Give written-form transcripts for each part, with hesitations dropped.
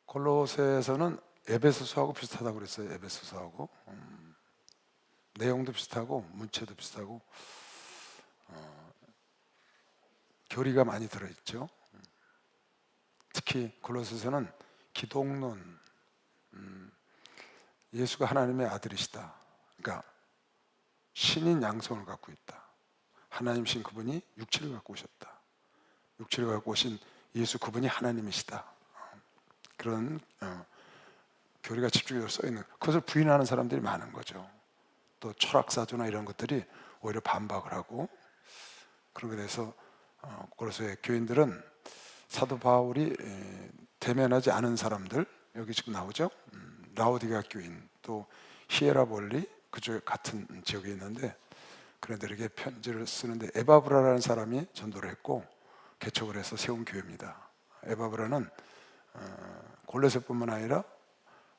골로새서는 에베소서하고 비슷하다고 그랬어요. 에베소서하고 내용도 비슷하고 문체도 비슷하고 교리가 많이 들어있죠. 특히 골로새서는 기독론, 예수가 하나님의 아들이시다. 그러니까 신인 양성을 갖고 있다. 하나님이신 그분이 육체를 갖고 오셨다. 육체를 갖고 오신 예수 그분이 하나님이시다. 그런 교리가 집중적으로 써있는, 그것을 부인하는 사람들이 많은 거죠. 또 철학사조나 이런 것들이 오히려 반박을 하고, 그런 것에 대해서 골로새 교인들은 사도 바울이 대면하지 않은 사람들, 여기 지금 나오죠. 라오디게아 교인, 또 히에라볼리, 그쪽에 같은 지역에 있는데 그런 들에게 편지를 쓰는데, 에바브라라는 사람이 전도를 했고 개척을 해서 세운 교회입니다. 에바브라는 골로새뿐만 아니라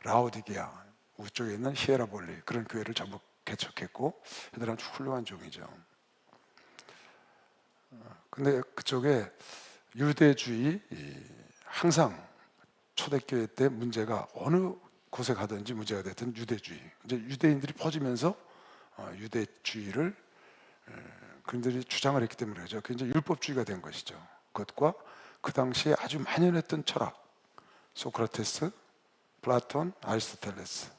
라오디게아 우쪽에 있는 히에라볼리, 그런 교회를 전부 개척했고 얘들은 아주 훌륭한 종이죠. 근데 그쪽에 유대주의, 항상 초대교회 때 문제가, 어느 곳에 가든지 문제가 됐던 유대주의, 이제 유대인들이 퍼지면서 유대주의를 그들이 주장을 했기 때문에 그죠. 그게 이제 율법주의가 된 것이죠. 그것과 그 당시에 아주 만연했던 철학, 소크라테스, 플라톤, 아리스토텔레스,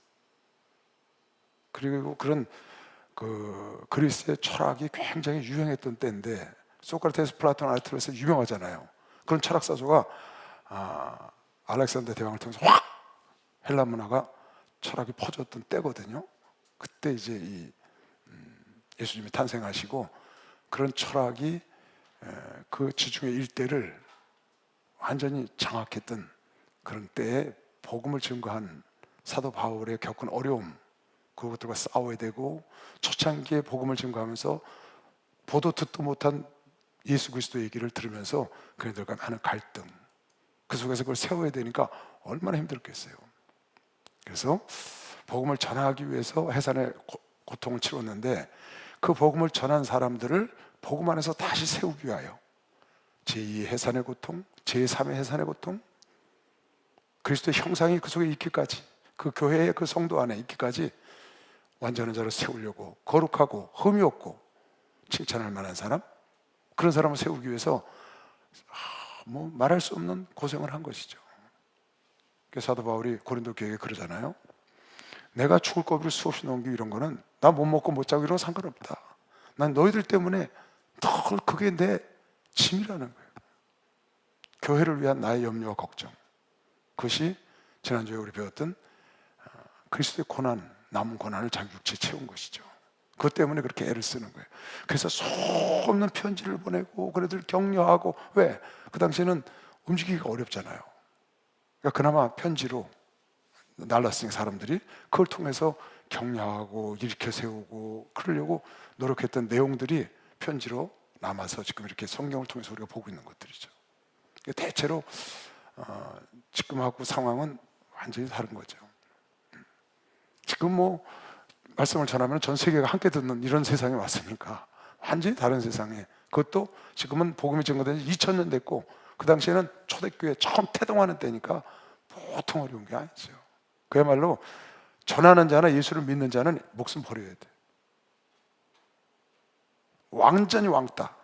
그리고 그런 그리스의 철학이 굉장히 유행했던 때인데, 소크라테스, 플라톤, 아리스토텔레스 유명하잖아요. 그런 철학 사조가 알렉산더 대왕을 통해서 확 헬라 문화가, 철학이 퍼졌던 때거든요. 그때 이제 예수님이 탄생하시고 그런 철학이 그 지중해 일대를 완전히 장악했던 그런 때에 복음을 증거한 사도 바울의 겪은 어려움, 그것들과 싸워야 되고, 초창기에 복음을 증거하면서 보도 듣도 못한 예수 그리스도 얘기를 들으면서 그들과 많은 갈등, 그 속에서 그걸 세워야 되니까 얼마나 힘들겠어요. 그래서 복음을 전하기 위해서 해산의 고통을 치렀는데, 그 복음을 전한 사람들을 복음 안에서 다시 세우기 위하여 제2의 해산의 고통, 제3의 해산의 고통, 그리스도의 형상이 그 속에 있기까지, 그 교회의 그 성도 안에 있기까지 완전한 자로 세우려고, 거룩하고 흠이 없고 칭찬할 만한 사람, 그런 사람을 세우기 위해서 뭐 말할 수 없는 고생을 한 것이죠. 그래서 사도 바울이 고린도 교회에 그러잖아요. 내가 죽을 고비를 수없이 넘기고 이런 거는, 나 못 먹고 못 자고 이런 건 상관없다. 난 너희들 때문에 더 그게 내 짐이라는 거예요. 교회를 위한 나의 염려와 걱정, 그것이 지난주에 우리 배웠던 그리스도의 고난, 남은 고난을 자기 육체에 채운 것이죠. 그것 때문에 그렇게 애를 쓰는 거예요. 그래서 수없는 편지를 보내고 그래들 격려하고, 왜? 그 당시에는 움직이기가 어렵잖아요. 그러니까 그나마 편지로 날랐으니까 사람들이 그걸 통해서 격려하고 일으켜 세우고 그러려고 노력했던 내용들이 편지로 남아서 지금 이렇게 성경을 통해서 우리가 보고 있는 것들이죠. 대체로 지금하고 상황은 완전히 다른 거죠. 지금 뭐 말씀을 전하면 전 세계가 함께 듣는 이런 세상에 왔으니까 완전히 다른 세상에, 그것도 지금은 복음이 증거된 지 2000년 됐고 그 당시에는 초대교회 처음 태동하는 때니까 보통 어려운 게 아니죠. 그야말로 전하는 자나 예수를 믿는 자는 목숨 버려야 돼. 완전히 왕따.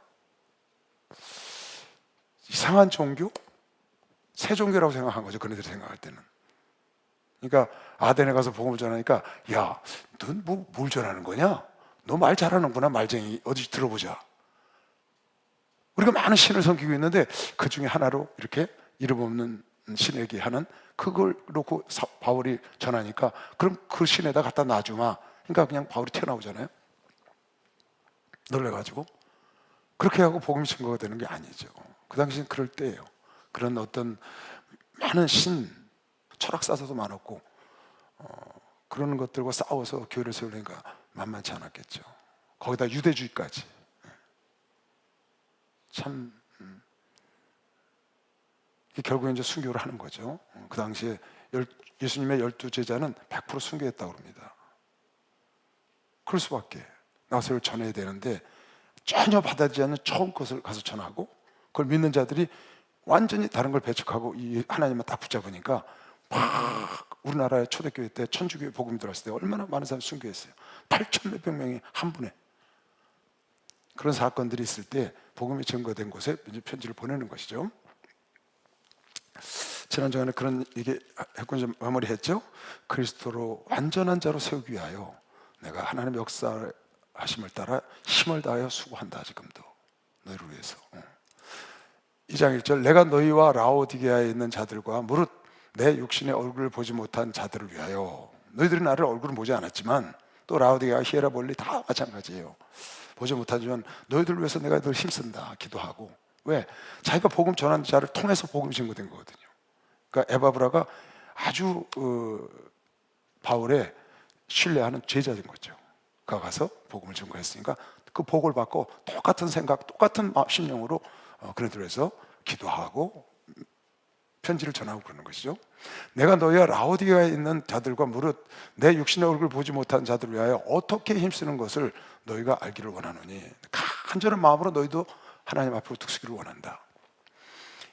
이상한 종교? 새 종교라고 생각한 거죠. 그네들이 생각할 때는. 그러니까 아덴에 가서 복음을 전하니까, 야, 넌 뭘 전하는 거냐? 너 말 잘하는구나, 말쟁이. 어디 들어보자. 우리가 많은 신을 섬기고 있는데 그 중에 하나로 이렇게 이름 없는 신에게 하는, 그걸 놓고 바울이 전하니까, 그럼 그 신에다 갖다 놔주마. 그러니까 그냥 바울이 튀어나오잖아요. 놀래가지고. 그렇게 하고 복음이 증거가 되는 게 아니죠. 그 당시엔 그럴 때예요. 그런 어떤 많은 신, 철학사서도 많았고 그런 것들과 싸워서 교회를 세우려니까 만만치 않았겠죠. 거기다 유대주의까지. 참 결국에 이제 순교를 하는 거죠. 그 당시에 예수님의 12제자는 100% 순교했다고 합니다. 그럴 수밖에. 나서를 전해야 되는데 전혀 받아들이지 않는 처음 것을 가서 전하고, 그걸 믿는 자들이 완전히 다른 걸 배척하고 이 하나님만 딱 붙잡으니까 막 우리나라의 초대교회 때 천주교회 복음이 들어왔을 때 얼마나 많은 사람이 순교했어요. 8천 몇백 명이 한 분에. 그런 사건들이 있을 때 복음이 증거된 곳에 이제 편지를 보내는 것이죠. 지난주에 그런 얘기 했고 이제 마무리했죠. 그리스도로 완전한 자로 세우기 위하여 내가 하나님의 역사하심을 따라 힘을 다하여 수고한다. 지금도 너희를 위해서. 2장 1절 내가 너희와 라오디게아에 있는 자들과 무릇 내 육신의 얼굴을 보지 못한 자들을 위하여. 너희들이 나를 얼굴은 보지 않았지만 또 라오디게아, 히에라볼리 다 마찬가지예요. 보지 못하지만 너희들을 위해서 내가 늘 힘쓴다 기도하고. 왜? 자기가 복음 전하는 자를 통해서 복음이 증거된 거거든요. 그러니까 에바브라가 아주 바울의 신뢰하는 제자인 거죠. 그가 가서 복음을 증거했으니까 그 복을 받고 똑같은 생각, 똑같은 심령으로 그네들을 해서 기도하고 편지를 전하고 그러는 것이죠. 내가 너희와 라오디게아에 있는 자들과 무릇 내 육신의 얼굴을 보지 못한 자들을 위하여 어떻게 힘쓰는 것을 너희가 알기를 원하노니 간절한 마음으로 너희도 하나님 앞으로 득쓰기를 원한다.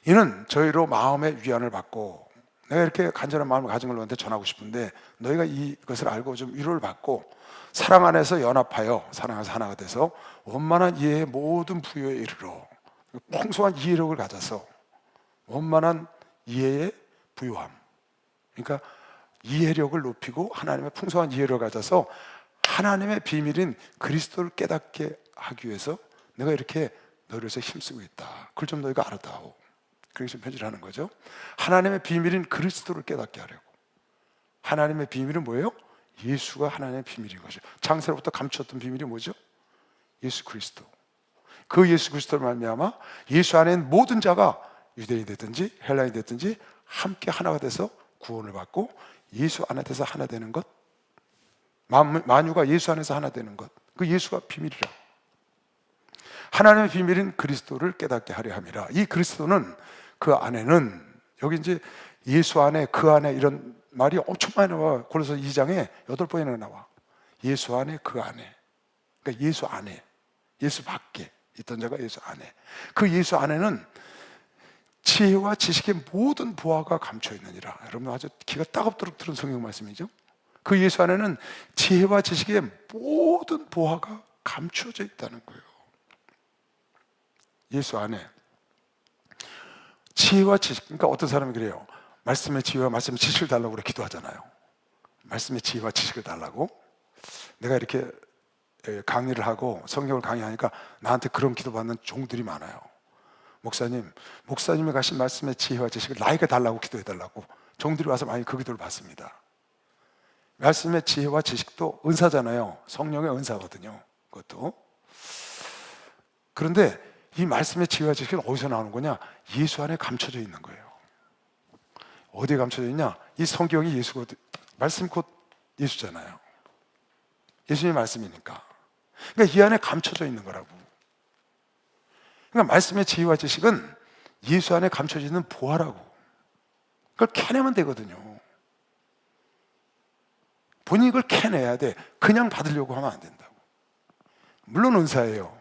이는 저희로 마음의 위안을 받고, 내가 이렇게 간절한 마음을 가진 걸 너한테 전하고 싶은데 너희가 이것을 알고 좀 위로를 받고 사랑 안에서 연합하여 사랑 안에서 하나가 돼서 원만한 이해의 모든 부여에 이르러 풍성한 이해력을 가져서 원만한 이해의 부요함, 그러니까 이해력을 높이고 하나님의 풍성한 이해력을 가져서 하나님의 비밀인 그리스도를 깨닫게 하기 위해서 내가 이렇게 너희를 위해서 힘쓰고 있다. 그걸 좀 너희가 알아다오. 그래서 편지를 하는 거죠. 하나님의 비밀인 그리스도를 깨닫게 하려고. 하나님의 비밀은 뭐예요? 예수가 하나님의 비밀인 것이죠. 창세로부터 감추었던 비밀이 뭐죠? 예수 그리스도. 그 예수 그리스도를 말미암아 예수 안에 있는 모든 자가 유대인이 됐든지 헬라인이 됐든지 함께 하나가 돼서 구원을 받고 예수 안에 돼서 하나 되는 것, 만유가 예수 안에서 하나 되는 것, 그 예수가 비밀이라. 하나님의 비밀인 그리스도를 깨닫게 하려 함이라. 이 그리스도는 그 안에는, 여기 이제 예수 안에, 그 안에 이런 말이 엄청 많이 나와. 골로새 2장에 8번이나 나와. 예수 안에, 그 안에. 그러니까 예수 안에, 예수 밖에 있던 자가 예수 안에. 그 예수 안에는 지혜와 지식의 모든 보화가 감춰 있느니라. 여러분 아주 귀가 따갑도록 들은 성경 말씀이죠. 그 예수 안에는 지혜와 지식의 모든 보화가 감춰져 있다는 거예요. 예수 안에 지혜와 지식. 그러니까 어떤 사람이 그래요. 말씀의 지혜와 말씀의 지식을 달라고 그래 기도하잖아요. 말씀의 지혜와 지식을 달라고. 내가 이렇게 강의를 하고 성경을 강의하니까 나한테 그런 기도받는 종들이 많아요. 목사님이 가신 말씀의 지혜와 지식을 나에게 달라고 기도해달라고 종들이 와서 많이 그 기도를 받습니다. 말씀의 지혜와 지식도 은사잖아요. 성령의 은사거든요. 그것도. 그런데 이 말씀의 지혜와 지식은 어디서 나오는 거냐? 예수 안에 감춰져 있는 거예요. 어디에 감춰져 있냐? 이 성경이 예수거든. 말씀 곧 예수잖아요. 예수님의 말씀이니까. 그러니까 이 안에 감춰져 있는 거라고. 그러니까 말씀의 지혜와 지식은 예수 안에 감춰져 있는 보화라고. 그걸 캐내면 되거든요. 본인이 그걸 캐내야 돼. 그냥 받으려고 하면 안 된다고. 물론 은사예요.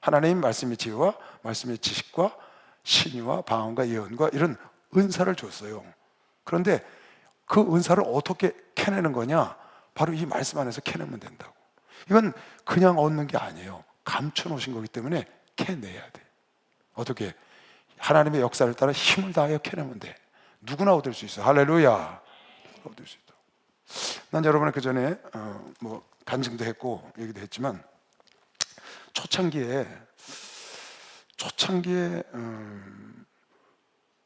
하나님 말씀의 지혜와 말씀의 지식과 신의와 방언과 예언과 이런 은사를 줬어요. 그런데 그 은사를 어떻게 캐내는 거냐? 바로 이 말씀 안에서 캐내면 된다고. 이건 그냥 얻는 게 아니에요. 감춰 놓으신 거기 때문에 캐내야 돼. 어떻게? 하나님의 역사를 따라 힘을 다하여 캐내면 돼. 누구나 얻을 수 있어. 할렐루야. 얻을 수 있다. 난 여러분의 그 전에 간증도 했고 얘기도 했지만 초창기에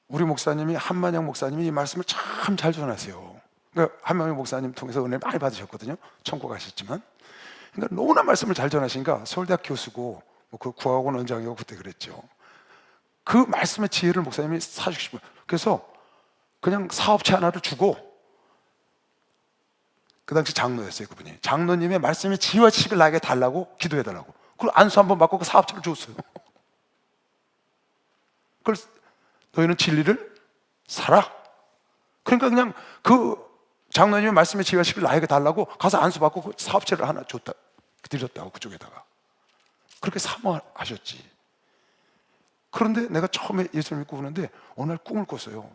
우리 목사님이 한만영 목사님이 이 말씀을 참 잘 전하세요. 그러니까 한만영 목사님 통해서 은혜 많이 받으셨거든요. 천국 가셨지만. 그러니까 너무나 말씀을 잘 전하시니까 서울대학 교수고 그 구학원 원장이고 그때 그랬죠. 그 말씀의 지혜를 목사님이 사주고 싶어요. 그래서 그냥 사업체 하나를 주고, 그 당시 장로였어요 그분이. 장로님의 말씀의 지혜와 지식을 나에게 달라고 기도해달라고. 그걸 안수 한번 받고 그 사업체를 줬어요. 그걸 너희는 진리를 살아. 그러니까 그냥 그 장로님의 말씀의 지혜와 지식을 나에게 달라고 가서 안수 받고 그 사업체를 하나 줬다, 드렸다고 그쪽에다가. 그렇게 사모하셨지. 그런데 내가 처음에 예수를 믿고 오는데 어느 날 꿈을 꿨어요.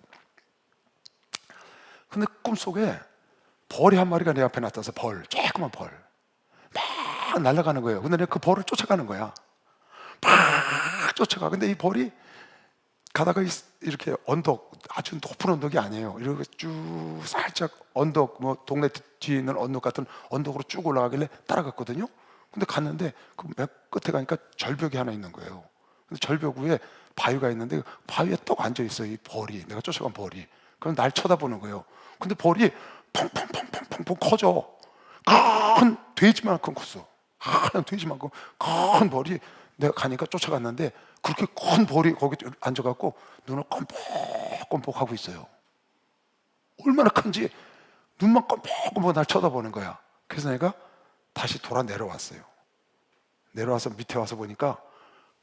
근데 꿈속에 벌이 한 마리가 내 앞에 나타나서 조그만 벌 막 날아가는 거예요. 근데 내가 그 벌을 쫓아가는 거야. 막 쫓아가. 근데 이 벌이 가다가 이렇게 언덕, 아주 높은 언덕이 아니에요. 이렇게 쭉 살짝 언덕, 뭐 동네 뒤에 있는 언덕 같은 언덕으로 쭉 올라가길래 따라갔거든요. 근데 갔는데 그 맨 끝에 가니까 절벽이 하나 있는 거예요. 근데 절벽 위에 바위가 있는데 바위에 떡 앉아 있어요. 이 벌이, 내가 쫓아간 벌이. 그럼 날 쳐다보는 거예요. 근데 벌이 펑펑펑펑펑 커져. 큰 돼지만큼 컸어. 큰 돼지만큼 큰 벌이, 내가 가니까 쫓아갔는데 그렇게 큰 벌이 거기 앉아갖고 눈을 껌뻑껌뻑 하고 있어요. 얼마나 큰지 눈만 껌뻑껌뻑 날 쳐다보는 거야. 그래서 내가 다시 돌아 내려왔어요. 내려와서 밑에 와서 보니까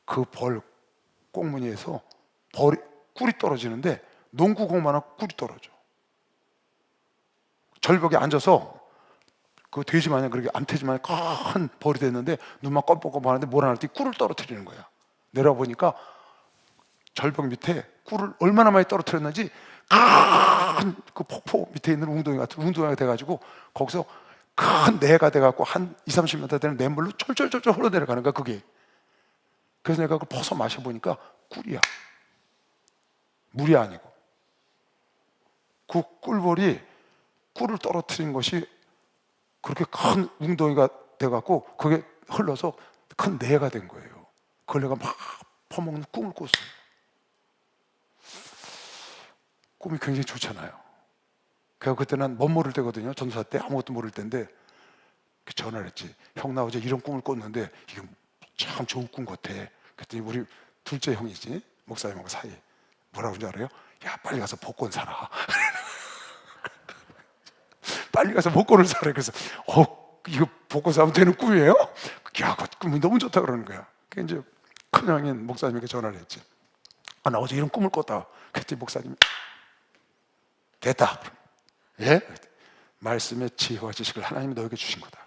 그 벌 꽁무니에서 꿀이 떨어지는데 농구공만한 꿀이 떨어져. 절벽에 앉아서 그 돼지 마냥 그렇게 암돼지 마냥 큰 벌이 됐는데 눈만 껌뻑껌뻑 하는데 뭘 안 할 때 꿀을 떨어뜨리는 거야. 내려와 보니까 절벽 밑에 꿀을 얼마나 많이 떨어뜨렸는지 큰 그 폭포 밑에 있는 웅덩이 같은 웅덩이가 돼가지고 거기서 큰 내가 돼갖고 한 20-30m 되는 냇물로 철철철철 흘러내려가는 거야 그게. 그래서 내가 그걸 퍼서 마셔보니까 꿀이야. 물이 아니고. 그 꿀벌이 꿀을 떨어뜨린 것이 그렇게 큰 웅덩이가 돼갖고 그게 흘러서 큰 내가 된 거예요. 그걸 내가 막 퍼먹는 꿈을 꿨어요. 꿈이 굉장히 좋잖아요. 그래서 그때 난 못 모를 때거든요. 전도사 때 아무것도 모를 때인데 전화를 했지. 형 나 어제 이런 꿈을 꿨는데 이게 참 좋은 꿈 같아. 그랬더니 우리 둘째 형이지, 목사님하고 사이, 뭐라고 그러는지 알아요? 야 빨리 가서 복권 사라. 빨리 가서 복권을 사래. 그래서 이거 복권 사면 되는 꿈이에요? 야, 그 꿈이 너무 좋다 그러는 거야. 그래서 이제 큰형인 목사님에게 전화를 했지. 나 어제 이런 꿈을 꿨다. 그랬더니 목사님이 됐다. 예? 말씀의 지혜와 지식을 하나님이 너에게 주신 거다.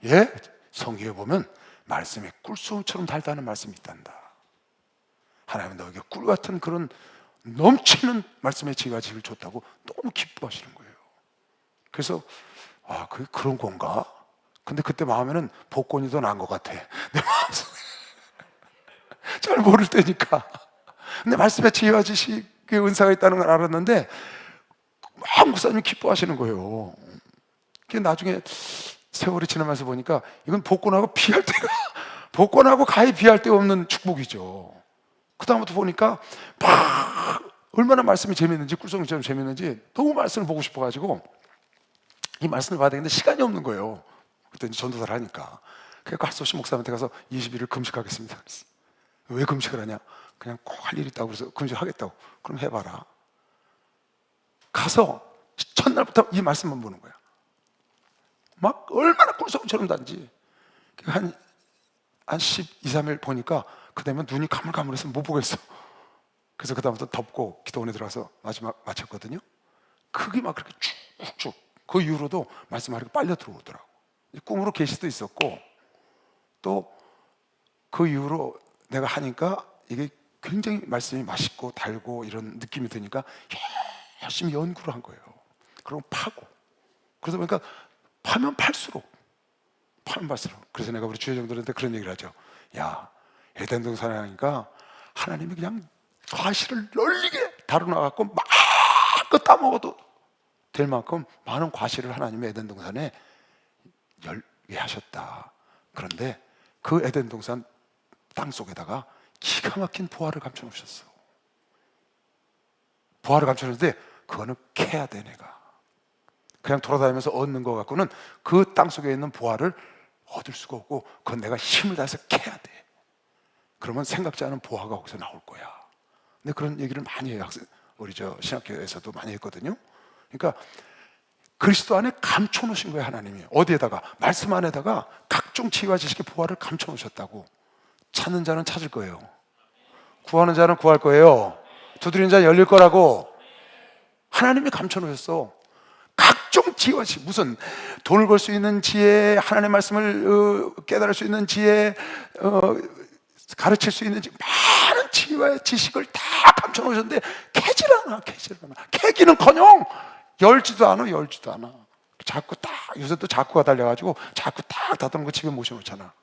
예? 성경에 보면 말씀에 꿀소금처럼 달다는 말씀이 있단다. 하나님은 너에게 꿀 같은 그런 넘치는 말씀의 지혜와 지식을 줬다고 너무 기뻐하시는 거예요. 그래서 그게 그런 건가? 근데 그때 마음에는 복권이 더 나은 것 같아. 내 마음속에 잘 모를 때니까. 근데 말씀에 지혜와 지식의 은사가 있다는 걸 알았는데 막 목사님이 기뻐하시는 거예요. 그게 나중에 세월이 지나면서 보니까 이건 복권하고 복권하고 가히 비할 데 없는 축복이죠. 그 다음부터 보니까 막 얼마나 말씀이 재밌는지, 꿀송이처럼 재밌는지 너무 말씀을 보고 싶어가지고 이 말씀을 봐야 되는데 시간이 없는 거예요. 그때 이제 전도사를 하니까. 그래서 할 수 없이 목사님한테 가서 20일을 금식하겠습니다. 그랬어요. 왜 금식을 하냐? 그냥 꼭 할 일이 있다고 그래서 금식하겠다고. 그럼 해봐라. 가서 첫날부터 이 말씀만 보는 거야. 막 얼마나 꿀송이처럼 단지. 한 12-13일 보니까 그 다음에 눈이 가물가물해서 못 보겠어. 그래서 그 다음부터 덮고 기도원에 들어가서 마지막 마쳤거든요. 그게 막 그렇게 쭉쭉 그 이후로도 말씀하니까 빨려 들어오더라고. 꿈으로 계시도 있었고 또 그 이후로 내가 하니까 이게 굉장히 말씀이 맛있고 달고 이런 느낌이 드니까 열심히 연구를 한 거예요. 그리고 파고. 그러다 보니까 파면 팔수록 그래서 내가 우리 주여정들한테 그런 얘기를 하죠. 야, 에덴 동산에 하니까 하나님이 그냥 과실을 널리게 다루나갖고 마음껏 따먹어도 될 만큼 많은 과실을 하나님의 에덴 동산에 열게 하셨다. 그런데 그 에덴 동산 땅 속에다가 기가 막힌 보화를 감춰 놓으셨어. 보화를 감춰 놓는데 그거는 캐야 돼. 내가 그냥 돌아다니면서 얻는 거 갖고는 그 땅 속에 있는 보화를 얻을 수가 없고 그건 내가 힘을 다해서 캐야 돼. 그러면 생각지 않은 보화가 거기서 나올 거야. 근데 그런 얘기를 많이 해요. 우리 신학교에서도 많이 했거든요. 그러니까 그리스도 안에 감춰 놓으신 거예요. 하나님이 어디에다가? 말씀 안에다가 각종 지혜와 지식의 보화를 감춰 놓으셨다고. 찾는 자는 찾을 거예요. 구하는 자는 구할 거예요. 두드리는 자는 열릴 거라고. 하나님이 감춰 놓으셨어. 각종 지혜와 지식, 무슨 돈을 벌 수 있는 지혜, 하나님의 말씀을 깨달을 수 있는 지혜, 가르칠 수 있는지 많은 지혜와 지식을 다 감춰놓으셨는데 캐질 않아. 캐기는커녕 열지도 않아. 자꾸 딱, 요새 또 자꾸가 달려가지고 자꾸 딱 다듬은 거 집에 모셔놓잖아.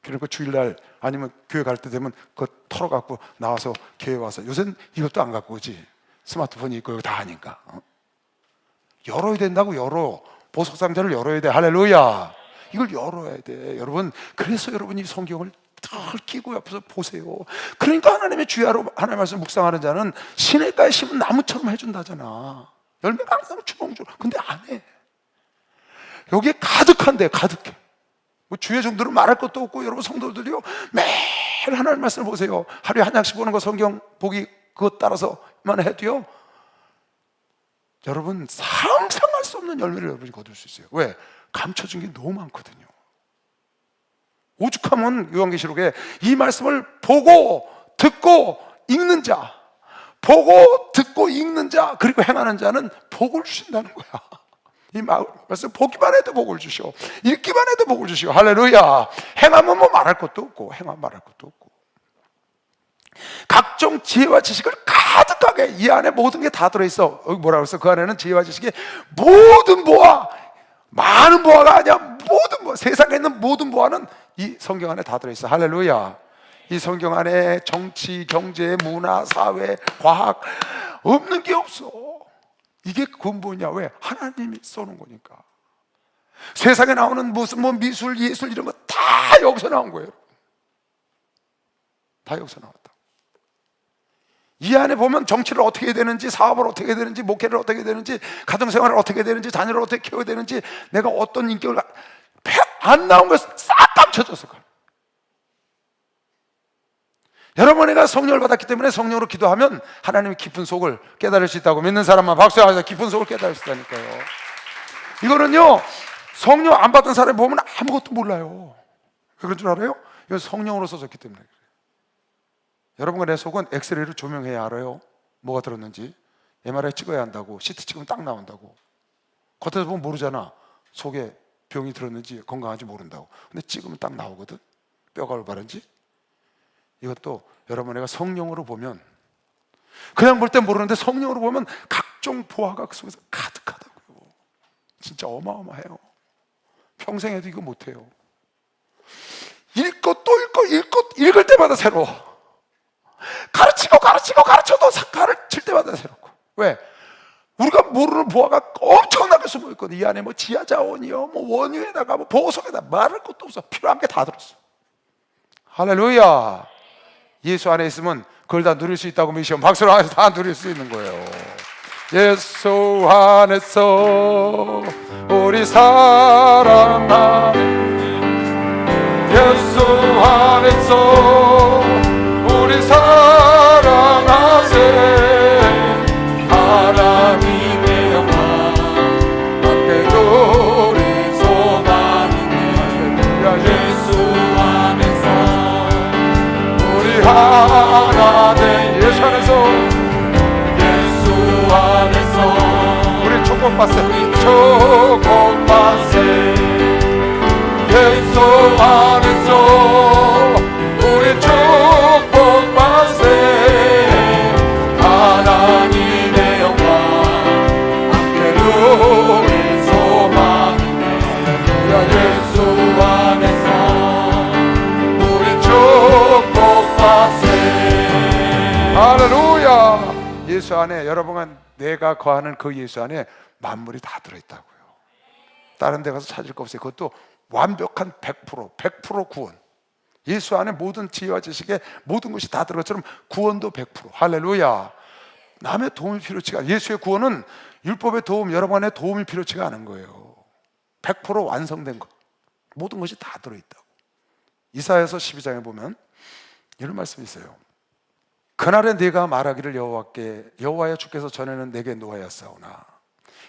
그리고 주일날 아니면 교회 갈 때 되면 그거 털어갖고 나와서 교회 와서, 요새는 이것도 안 갖고 오지. 스마트폰이 있고 다 하니까. 열어야 된다고. 보석 상자를 열어야 돼. 할렐루야. 이걸 열어야 돼 여러분. 그래서 여러분이 성경을 덜 끼고 옆에서 보세요. 그러니까 하나님의 주야로 하나님의 말씀 묵상하는 자는 시냇가에 심은 나무처럼 해준다잖아. 열매가 항상 주렁주렁. 근데 안 해. 여기에 가득한데, 가득해. 뭐 주의 정도로 말할 것도 없고, 여러분 성도들이요, 매일 하나님 말씀을 보세요. 하루에 한 장씩 보는 거, 성경 보기 그것 따라서만 해도요, 여러분 상상할 수 없는 열매를 여러분이 거둘 수 있어요. 왜? 감춰진 게 너무 많거든요. 오죽하면 요한계시록에 이 말씀을 보고 듣고 읽는 자, 보고 듣고 읽는 자, 그리고 행하는 자는 복을 주신다는 거야. 이 말씀 보기만 해도 복을 주시오, 읽기만 해도 복을 주시오. 할렐루야. 행하면 뭐 말할 것도 없고, 행하면 말할 것도 없고, 각종 지혜와 지식을 가득하게, 이 안에 모든 게 다 들어있어. 여기 뭐라고 했어? 그 안에는 지혜와 지식의 모든 보화, 많은 보화가 아니야, 모든 보화, 세상에 있는 모든 보화는 이 성경 안에 다 들어있어. 할렐루야. 이 성경 안에 정치, 경제, 문화, 사회, 과학 없는 게 없어. 이게 근본이야. 왜? 하나님이 써놓은 거니까. 세상에 나오는 무슨 뭐 미술, 예술 이런 거 다 여기서 나온 거예요. 다 여기서 나왔다. 이 안에 보면 정치를 어떻게 해야 되는지, 사업을 어떻게 해야 되는지, 목회를 어떻게 해야 되는지, 가정생활을 어떻게 해야 되는지, 자녀를 어떻게 키워야 되는지, 내가 어떤 인격을, 안 나온 거 싹 감춰졌어. 여러분, 내가 성령을 받았기 때문에 성령으로 기도하면 하나님의 깊은 속을 깨달을 수 있다고 믿는 사람만 박수 하면서 깊은 속을 깨달을 수 있다니까요. 이거는요, 성령 안 받은 사람이 보면 아무것도 몰라요. 왜 그런 줄 알아요? 이건 성령으로 써졌기 때문에 그래요. 여러분과 내 속은 엑스레이로 조명해야 알아요. 뭐가 들었는지. MRI 찍어야 한다고. CT 찍으면 딱 나온다고. 겉에서 보면 모르잖아. 속에 병이 들었는지 건강한지 모른다고. 근데 찍으면 딱 나오거든. 뼈가 올바른지. 이것도 여러분, 내가 성령으로 보면, 그냥 볼 땐 모르는데 성령으로 보면 각종 보화가 그 속에서 가득하다고요. 진짜 어마어마해요. 평생 해도 이거 못해요. 읽고 또 읽을 때마다 새로워. 가르쳐도 가르칠 때마다 새롭고. 왜? 우리가 모르는 보화가 엄청나게 숨어있거든. 이 안에 뭐 지하자원이요, 뭐 원유에다가 뭐 보석에다 말할 것도 없어. 필요한 게 다 들었어. 할렐루야. 예수 안에 있으면 그걸 다 누릴 수 있다고 믿으시면 박수를 하면서 다 누릴 수 있는 거예요. 예수 안에서 우리 사랑하네. 예수 안에서 우리 사랑하세. 하나님의 영광 앞에도 우리 소망이네. 예수 안에서 우리 하나 된, 예수 안에서, 예수 안에서 우리 축복받세. 예수 안에서 우리 축복받세. 하나님의 영광 함께로 우리 소망이네. 예수 안에서 우리 축복받세. 할렐루야. 예수 안에, 여러분은 내가 거하는 그 예수 안에 만물이 다 들어있다고요. 다른 데 가서 찾을 거 없어요. 그것도 완벽한 100% 구원. 예수 안에 모든 지혜와 지식에 모든 것이 다 들어처럼 구원도 100%. 할렐루야. 남의 도움이 필요치가 않아요. 예수의 구원은 율법의 도움, 여러분의 도움이 필요치가 않은 거예요. 100% 완성된 것, 모든 것이 다 들어있다고. 이사야서 12장에 보면 이런 말씀이 있어요. 그날에 네가 말하기를 여호와여 주께서 전에는 내게 노하였사오나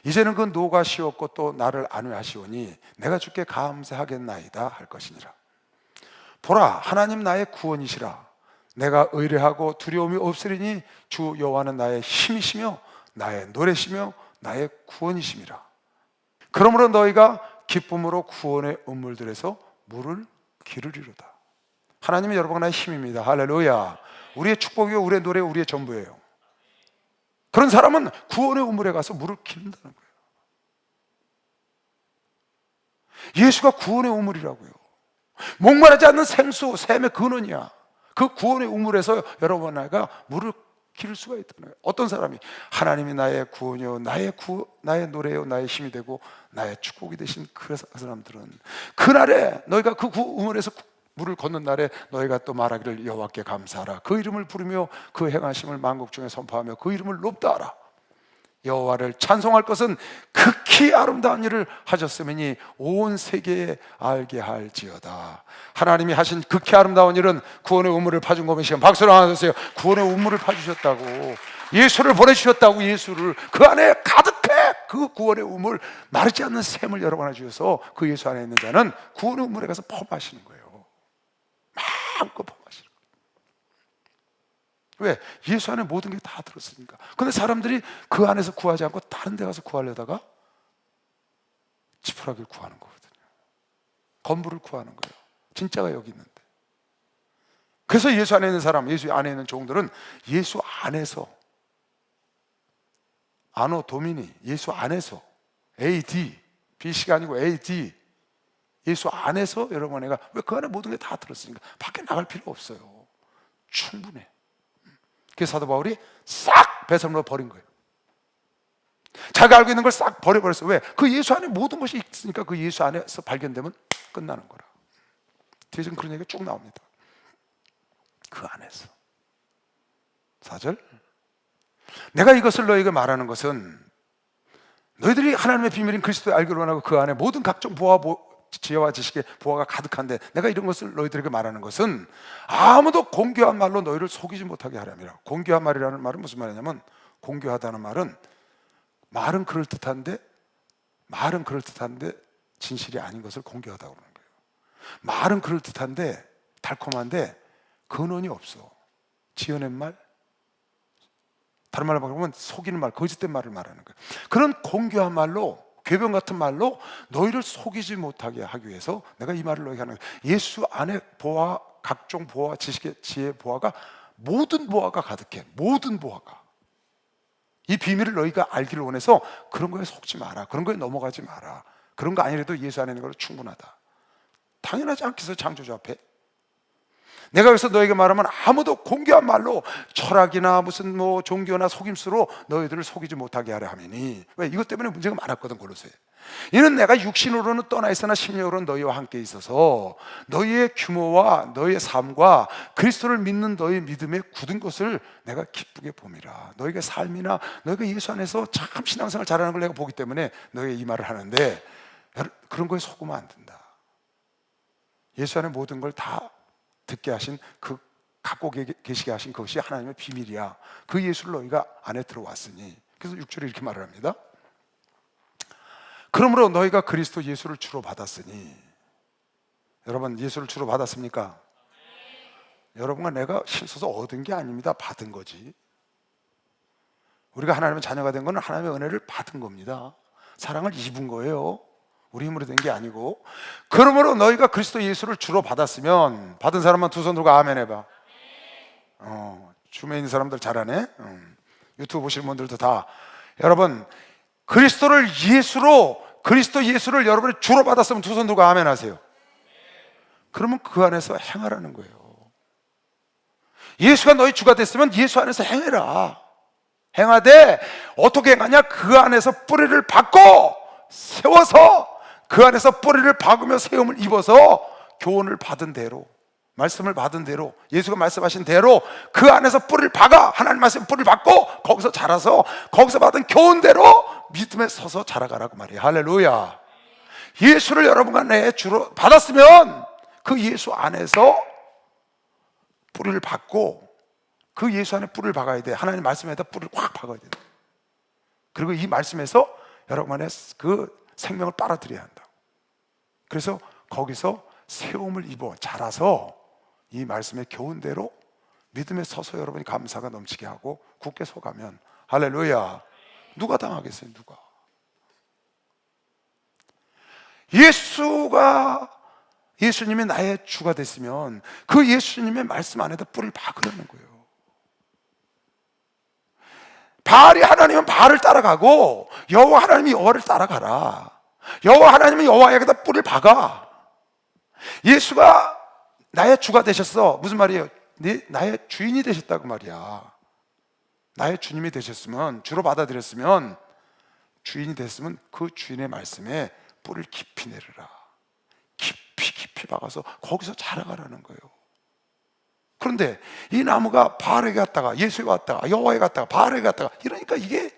이제는 그 노가 쉬웠고 또 나를 안위하시오니 내가 주께 감사하겠나이다 할 것이니라. 보라, 하나님 나의 구원이시라. 내가 의뢰하고 두려움이 없으리니 주 여호와는 나의 힘이시며 나의 노래시며 나의 구원이심이라. 그러므로 너희가 기쁨으로 구원의 음물들에서 물을 기르리로다. 하나님은 여러분과 나의 힘입니다. 할렐루야. 우리의 축복이요, 우리의 노래, 우리의 전부예요. 그런 사람은 구원의 우물에 가서 물을 기른다는 거예요. 예수가 구원의 우물이라고요. 목마르지 않는 생수, 샘의 근원이야. 그 구원의 우물에서 여러분 나가 물을 기를 수가 있다는 거예요. 어떤 사람이 하나님이 나의 구원이요, 나의 노래요, 나의 힘이 되고 나의 축복이 되신 그 사람들은 그날에 너희가 그 우물에서 물을 걷는 날에 너희가 또 말하기를 여호와께 감사하라. 그 이름을 부르며 그 행하심을 만국 중에 선포하며 그 이름을 높다 하라. 여호와를 찬송할 것은 극히 아름다운 일을 하셨으니 온 세계에 알게 할지어다. 하나님이 하신 극히 아름다운 일은 구원의 우물을 파준 것이시간 박수를 하나 주세요. 구원의 우물을 파주셨다고, 예수를 보내주셨다고. 예수를 그 안에 가득해. 그 구원의 우물, 마르지 않는 샘을 여러분 주셔서 그 예수 안에 있는 자는 구원의 우물에 가서 펌하시는 거예요. 마음껏 펌하시는 거예요. 왜? 예수 안에 모든 게 다 들었으니까. 근데 사람들이 그 안에서 구하지 않고 다른 데 가서 구하려다가 지푸라기를 구하는 거거든요. 건물을 구하는 거예요. 진짜가 여기 있는데. 그래서 예수 안에 있는 사람, 예수 안에 있는 종들은 예수 안에서, 아노 도미니, 예수 안에서, AD, BC가 아니고 AD, 예수 안에서 여러분 내가, 왜? 그 안에 모든 게 다 들었으니까 밖에 나갈 필요 없어요. 충분해. 그래서 사도 바울이 싹 배설물로 버린 거예요. 자기가 알고 있는 걸 싹 버려버렸어요. 왜? 그 예수 안에 모든 것이 있으니까 그 예수 안에서 발견되면 끝나는 거라. 뒤에 좀 그런 얘기가 쭉 나옵니다. 그 안에서. 4절, 내가 이것을 너희에게 말하는 것은 너희들이 하나님의 비밀인 그리스도를 알기를 원하고 그 안에 모든 각종 지혜와 지식의 보화가 가득한데, 내가 이런 것을 너희들에게 말하는 것은 아무도 공교한 말로 너희를 속이지 못하게 하려니라. 공교한 말이라는 말은 무슨 말이냐면, 공교하다는 말은 그럴듯한데 진실이 아닌 것을 공교하다고 그러는 거예요. 말은 그럴듯한데 달콤한데 근원이 없어. 지어낸 말, 다른 말로 말하면 속이는 말, 거짓된 말을 말하는 거예요. 그런 공교한 말로, 궤변 같은 말로 너희를 속이지 못하게 하기 위해서 내가 이 말을 너희에게 하는 거예요. 예수 안에 보아, 각종 보아, 지식의 지혜의 보아가, 모든 보아가 가득해. 모든 보아가. 이 비밀을 너희가 알기를 원해서 그런 거에 속지 마라. 그런 거에 넘어가지 마라. 그런 거 아니라도 예수 안에 있는 걸로 충분하다. 당연하지 않겠어요, 창조주 앞에? 내가 그래서 너에게 말하면 아무도 공교한 말로 철학이나 무슨 종교나 속임수로 너희들을 속이지 못하게 하려 하매니. 왜? 이것 때문에 문제가 많았거든, 골로새에. 이는 내가 육신으로는 떠나 있으나 심령으로는 너희와 함께 있어서 너희의 규모와 너희의 삶과 그리스도를 믿는 너희의 믿음에 굳은 것을 내가 기쁘게 봄이라. 너희의 삶이나 너희가 예수 안에서 참 신앙생활 잘하는 걸 내가 보기 때문에 너희의 이 말을 하는데, 그런 거에 속으면 안 된다. 예수 안에 모든 걸 다 듣게 하신, 그 갖고 계시게 하신 그것이 하나님의 비밀이야. 그 예수를 너희가 안에 들어왔으니. 그래서 6절에 이렇게 말을 합니다. 그러므로 너희가 그리스도 예수를 주로 받았으니. 여러분, 예수를 주로 받았습니까? 여러분과 내가 힘써서 얻은 게 아닙니다. 받은 거지. 우리가 하나님의 자녀가 된 건 하나님의 은혜를 받은 겁니다. 사랑을 입은 거예요. 우리 힘으로 된 게 아니고. 그러므로 너희가 그리스도 예수를 주로 받았으면, 받은 사람만 두 손 들고 아멘 해봐. 줌에 있는 사람들 잘하네. 유튜브 보시는 분들도 다. 여러분, 그리스도 예수를 여러분이 주로 받았으면 두 손 들고 아멘 하세요. 그러면 그 안에서 행하라는 거예요. 예수가 너희 주가 됐으면 예수 안에서 행해라. 행하되 어떻게 행하냐? 그 안에서 뿌리를 박고 세워서, 그 안에서 뿌리를 박으며 세움을 입어서 교훈을 받은 대로, 말씀을 받은 대로, 예수가 말씀하신 대로 그 안에서 뿌리를 박아. 하나님 말씀 뿌리를 박고 거기서 자라서 거기서 받은 교훈대로 믿음에 서서 자라가라고 말이에요. 할렐루야. 예수를 여러분과 내 주로 받았으면 그 예수 안에서 뿌리를 박고, 그 예수 안에 뿌리를 박아야 돼. 하나님 말씀에다 뿌리를 확 박아야 돼. 그리고 이 말씀에서 여러분 안에 그 생명을 빨아들여야 한다. 그래서 거기서 세움을 입어 자라서 이 말씀의 교훈대로 믿음에 서서 여러분이 감사가 넘치게 하고 굳게 서가면, 할렐루야, 누가 당하겠어요? 누가? 예수님이 나의 주가 됐으면 그 예수님의 말씀 안에다 뿌리를 박으라는 거예요. 바알이 하나님은 바알을 따라가고 여호와 하나님이 여호와를 따라가라. 여호와 하나님은 여호와에게다 뿌리를 박아. 예수가 나의 주가 되셨어. 무슨 말이에요? 나의 주인이 되셨다고 말이야. 나의 주님이 되셨으면, 주로 받아들였으면, 주인이 됐으면 그 주인의 말씀에 뿌리를 깊이 내리라. 깊이 박아서 거기서 자라가라는 거예요. 그런데 이 나무가 바알에게 갔다가 예수에 갔다가 여호와에 갔다가 바알에게 갔다가 이러니까 이게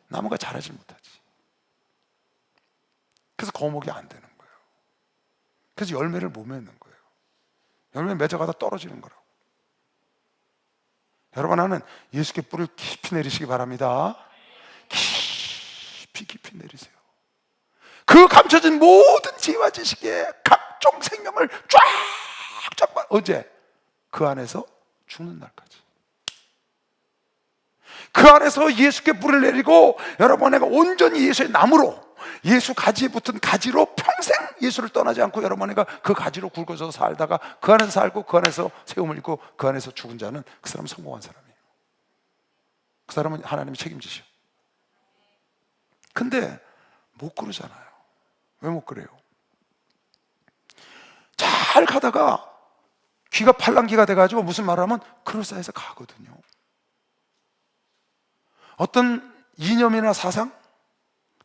나무가 자라지 못하지. 그래서 거목이 안 되는 거예요. 그래서 열매를 못 맺는 거예요. 열매 맺어가다 떨어지는 거라고. 여러분, 하는 예수께 뿌리를 깊이 내리시기 바랍니다. 깊이 내리세요. 그 감춰진 모든 지혜와 지식에 각종 생명을 쫙쫙 어제 그 안에서 죽는 날까지 그 안에서 예수께 뿌리를 내리고, 여러분, 내가 온전히 예수의 나무로, 예수 가지에 붙은 가지로 평생 예수를 떠나지 않고 여러분이가 그 가지로 굵어져 살다가 그 안에서 살고 그 안에서 세움을 입고 그 안에서 죽은 자는 그 사람은 성공한 사람이에요. 그 사람은 하나님이 책임지셔. 근데 못 그러잖아요. 왜 못 그래요? 잘 가다가 귀가 팔랑귀가 돼가지고 무슨 말을 하면 그럴싸해서 가거든요. 어떤 이념이나 사상,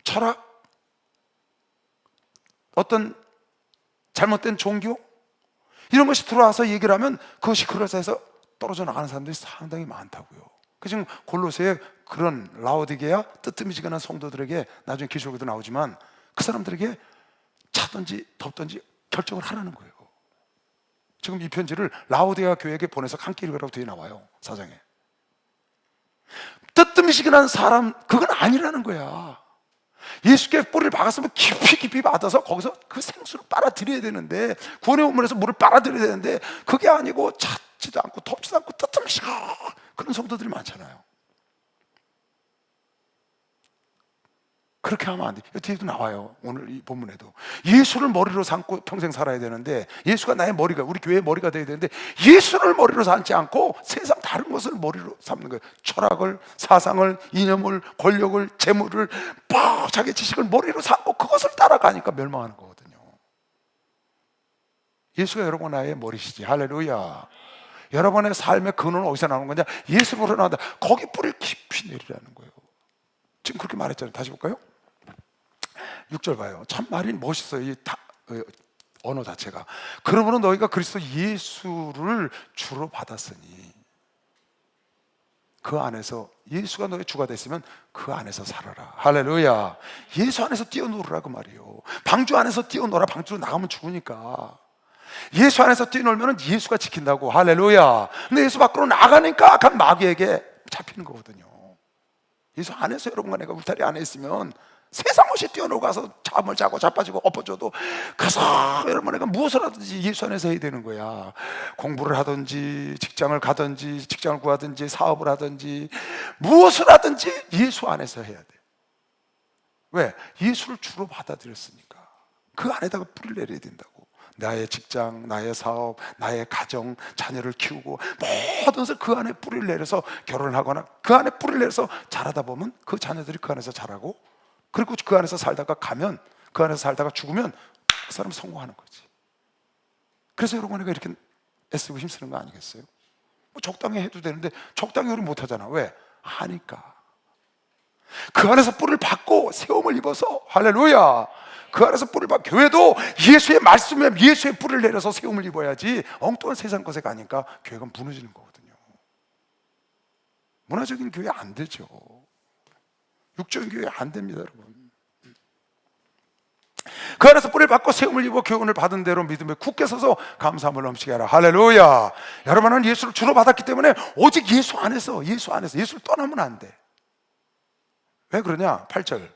철학, 어떤 잘못된 종교 이런 것이 들어와서 얘기를 하면 그것이 그럴싸해서 떨어져 나가는 사람들이 상당히 많다고요. 그 지금 골로새에 그런 라오디게아 뜨뜻미지근한 성도들에게 나중에 기록에도 나오지만 그 사람들에게 차든지 덥든지 결정을 하라는 거예요. 지금 이 편지를 라오디게아 교회에게 보내서 함께 읽으라고 뒤에 나와요. 사장에. 뜨뜻미지근한 사람 그건 아니라는 거야. 예수께 뿌리를 박았으면 깊이 받아서 거기서 그 생수를 빨아들여야 되는데, 구원의 우물에서 물을 빨아들여야 되는데 그게 아니고 찼지도 않고 덥지도 않고 뜨뜻미지근한 그런 성도들이 많잖아요. 그렇게 하면 안 돼. 뒤에도 나와요. 오늘 이 본문에도 예수를 머리로 삼고 평생 살아야 되는데, 예수가 나의 머리가, 우리 교회의 머리가 돼야 되는데 예수를 머리로 삼지 않고 세상 다른 것을 머리로 삼는 거예요. 철학을, 사상을, 이념을, 권력을, 재물을, 자기 지식을 머리로 삼고 그것을 따라가니까 멸망하는 거거든요. 예수가 여러분 나의 머리시지. 할렐루야. 여러분의 삶의 근원은 어디서 나오는 거냐? 예수로부터 나온다. 거기 뿌리를 깊이 내리라는 거예요. 지금 그렇게 말했잖아요. 다시 볼까요? 6절 봐요. 참 말이 멋있어요. 이 언어 자체가. 그러므로 너희가 그리스도 예수를 주로 받았으니 그 안에서, 예수가 너의 주가 됐으면 그 안에서 살아라. 할렐루야. 예수 안에서 뛰어놀으라고 말이에요. 방주 안에서 뛰어놀아. 방주로 나가면 죽으니까. 예수 안에서 뛰어놀면 예수가 지킨다고. 할렐루야. 근데 예수 밖으로 나가니까 악한 마귀에게 잡히는 거거든요. 예수 안에서 여러분과 내가 울타리 안에 있으면 세상 없이 뛰어놀아서 잠을 자고 자빠지고 엎어져도 가서 여러분 내가 무엇을 하든지 예수 안에서 해야 되는 거야. 공부를 하든지 직장을 가든지 직장을 구하든지 사업을 하든지 무엇을 하든지 예수 안에서 해야 돼. 왜? 예수를 주로 받아들였으니까. 그 안에다가 뿌리를 내려야 된다고. 나의 직장, 나의 사업, 나의 가정, 자녀를 키우고 모든 것을 그 안에 뿌리를 내려서 결혼을 하거나 그 안에 뿌리를 내려서 자라다 보면 그 자녀들이 그 안에서 자라고, 그리고 그 안에서 살다가 가면, 그 안에서 살다가 죽으면 그 사람은 성공하는 거지. 그래서 여러분 우리가 이렇게 애쓰고 힘쓰는 거 아니겠어요? 뭐 적당히 해도 되는데 적당히 우리 못하잖아. 왜? 하니까. 그 안에서 뿌리를 받고 세움을 입어서, 할렐루야, 그 안에서 뿌리를 받고, 교회도 예수의 말씀에 예수의 뿌리를 내려서 세움을 입어야지 엉뚱한 세상 것에 가니까 교회가 무너지는 거거든요. 문화적인 교회 안 되죠. 육적인 교회 안 됩니다, 여러분. 그 안에서 뿌리를 받고 세움을 입어 교훈을 받은 대로 믿음에 굳게 서서 감사함을 넘치게 하라. 할렐루야. 여러분은 예수를 주로 받았기 때문에 오직 예수 안에서 예수를 떠나면 안 돼. 왜 그러냐? 8절.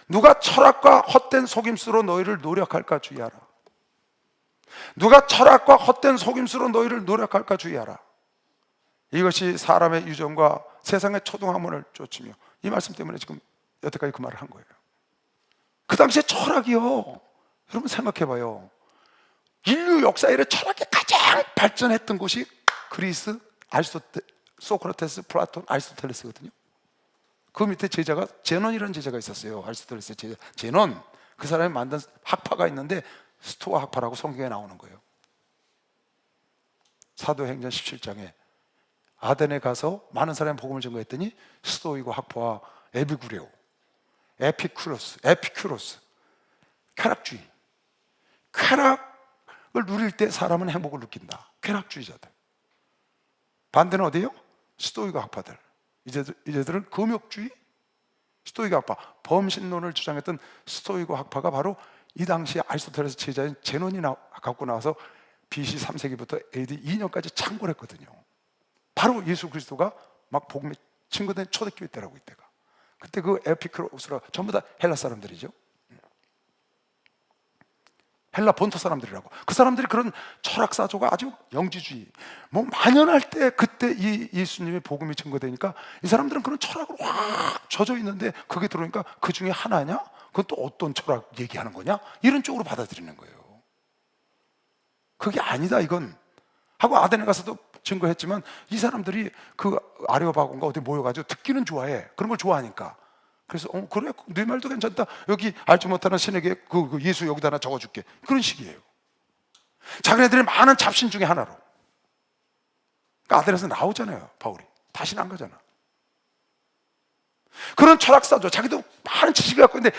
누가 철학과 헛된 속임수로 너희를 노력할까 주의하라. 누가 철학과 헛된 속임수로 너희를 노력할까 주의하라. 이것이 사람의 유전과 세상의 초등학문을 쫓으며, 이 말씀 때문에 지금 여태까지 그 말을 한 거예요. 그 당시에 철학이요, 여러분 생각해봐요. 인류 역사 이래 철학이 가장 발전했던 곳이 그리스, 소크라테스, 플라톤, 아리스토텔레스거든요. 그 밑에 제자가 제논이라는 제자가 있었어요. 아리스토텔레스의 제자 제논. 그 사람이 만든 학파가 있는데 스토아 학파라고 성경에 나오는 거예요. 사도행전 17장에 아덴에 가서 많은 사람이 복음을 전거했더니 스토이고 학파와 에피구레오, 에피큐로스, 쾌락주의. 쾌락을 누릴 때 사람은 행복을 느낀다. 쾌락주의자들. 반대는 어디예요? 스토이고 학파들. 이제들은 금욕주의, 스토이고 학파, 범신론을 주장했던 스토이고 학파가 바로 이 당시 아리스토텔레스 제자인 제논이 갖고 나와서 BC 3세기부터 AD 2년까지 창궐했거든요. 바로 예수 그리스도가 막 복음에 증거된 초대교회 때라고 이때가. 그때 그 에피크로스라 전부 다 헬라 사람들이죠. 헬라 본토 사람들이라고. 그 사람들이 그런 철학사조가 아주 영지주의, 뭐 만연할 때 그때 이 예수님의 복음이 증거되니까 이 사람들은 그런 철학으로 확 젖어 있는데 그게 들어오니까 그 중에 하나냐? 그건 또 어떤 철학 얘기하는 거냐? 이런 쪽으로 받아들이는 거예요. 그게 아니다 이건 하고 아덴에 가서도 증거했지만 이 사람들이 그 아레오바곤가 어디 모여가지고 듣기는 좋아해. 그런 걸 좋아하니까. 그래서 그래 네 말도 괜찮다. 여기 알지 못하는 신에게 그 예수 여기다 하나 적어줄게. 그런 식이에요. 자기네들의 많은 잡신 중에 하나로. 그러니까 아덴에서 나오잖아요. 바울이 다시는 안 가잖아. 그런 철학사죠. 자기도 많은 지식을 갖고 있는데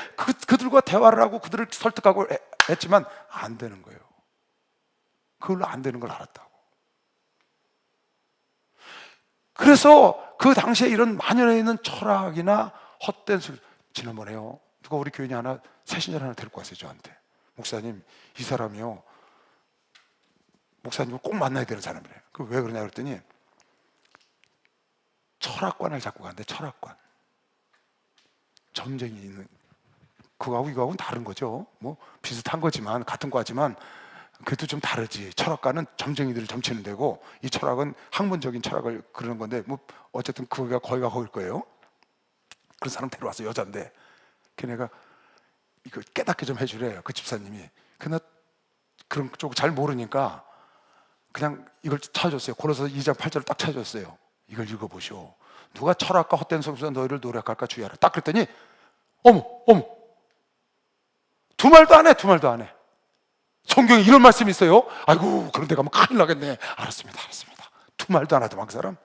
그들과 대화를 하고 그들을 설득하고 했지만 안 되는 거예요. 그걸로 안 되는 걸 알았다고. 그래서 그 당시에 이런 만연해 있는 철학이나 헛된 소리. 지난번에요 누가 우리 교인이 하나 새신자 하나 데리고 왔어요. 저한테 목사님 이 사람이요 목사님을 꼭 만나야 되는 사람이래요. 왜 그러냐 그랬더니 철학관을 잡고 간대. 철학관. 점쟁이 있는 그거하고 이거하고는 다른 거죠. 뭐 비슷한 거지만 같은 과지만 그래도 좀 다르지. 철학가는 점쟁이들을 점치는 데고 이 철학은 학문적인 철학을 그러는 건데 뭐 어쨌든 거기가 거일 거예요. 그런 사람 데려와서 여잔데 걔네가 이거 깨닫게 좀 해주래요. 그 집사님이. 근데 그런 쪽 잘 모르니까 그냥 이걸 찾아줬어요. 골로새 2장 8절을 딱 찾아줬어요. 이걸 읽어보시오. 누가 철학과 헛된 속에서 너희를 노력할까 주의하라. 딱 그랬더니 어머 두 말도 안 해. 성경에 이런 말씀이 있어요. 아이고 그런 데 가면 큰일 나겠네. 알았습니다. 두 말도 안 하더만 그 사람.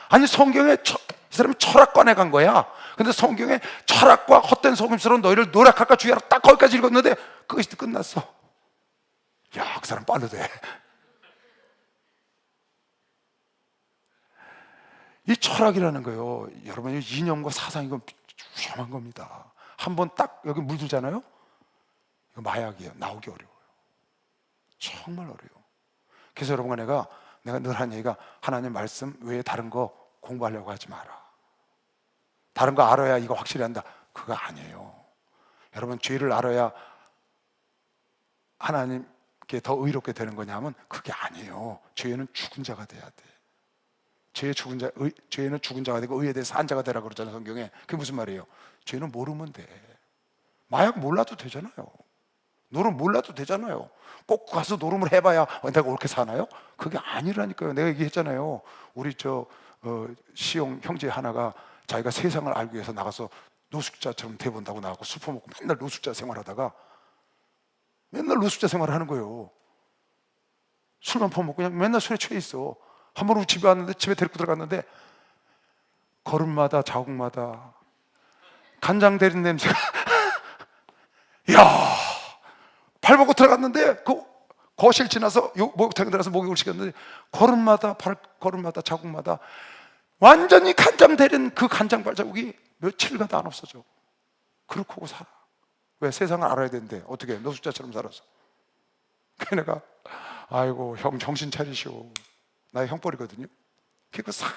아니 성경에 이 사람이 철학관에 간 거야. 근데 성경에 철학과 헛된 속임수로 너희를 노력할까 주의하라 딱 거기까지 읽었는데 그것이 끝났어. 야, 그 사람 빠르대. 이 철학이라는 거요 여러분 이념과 사상이 위험한 겁니다. 한번 딱 여기 물들잖아요. 이거 마약이에요. 나오기 어려워요. 정말 어려워요. 그래서 여러분과 내가 늘 하는 얘기가 하나님 말씀 외에 다른 거 공부하려고 하지 마라. 다른 거 알아야 이거 확실히 한다. 그거 아니에요. 여러분 죄를 알아야 하나님께 더 의롭게 되는 거냐면 그게 아니에요. 죄는 죽은 자가 돼야 돼. 죄는 죽은 자가 되고 의에 대해 산 자가 되라 그러잖아요. 성경에. 그게 무슨 말이에요? 죄는 모르면 돼. 마약 몰라도 되잖아요. 노름 몰라도 되잖아요. 꼭 가서 노름을 해봐야 내가 옳게 사나요? 그게 아니라니까요. 내가 얘기했잖아요. 우리 시용 형제 하나가 자기가 세상을 알기 위해서 나가서 노숙자처럼 돼본다고 나가고 술 퍼먹고 맨날 노숙자 생활하다가 맨날 노숙자 생활을 하는 거예요. 술만 퍼먹고 그냥 맨날 술에 취해 있어. 한 번 집에 왔는데 집에 데리고 들어갔는데 걸음마다 자국마다 간장 대린 냄새가 야 발 벗고 들어갔는데 그 거실 지나서 목욕탕에 들어가서 목욕을 시켰는데 걸음마다 자국마다 완전히 간장 대린 그 간장 발자국이 며칠가도 안 없어져. 그렇게 하고 살아. 왜? 세상을 알아야 되는데 어떻게 노숙자처럼 살아서. 걔네가 아이고 형 정신 차리시오. 나의 형벌이거든요. 그거 싹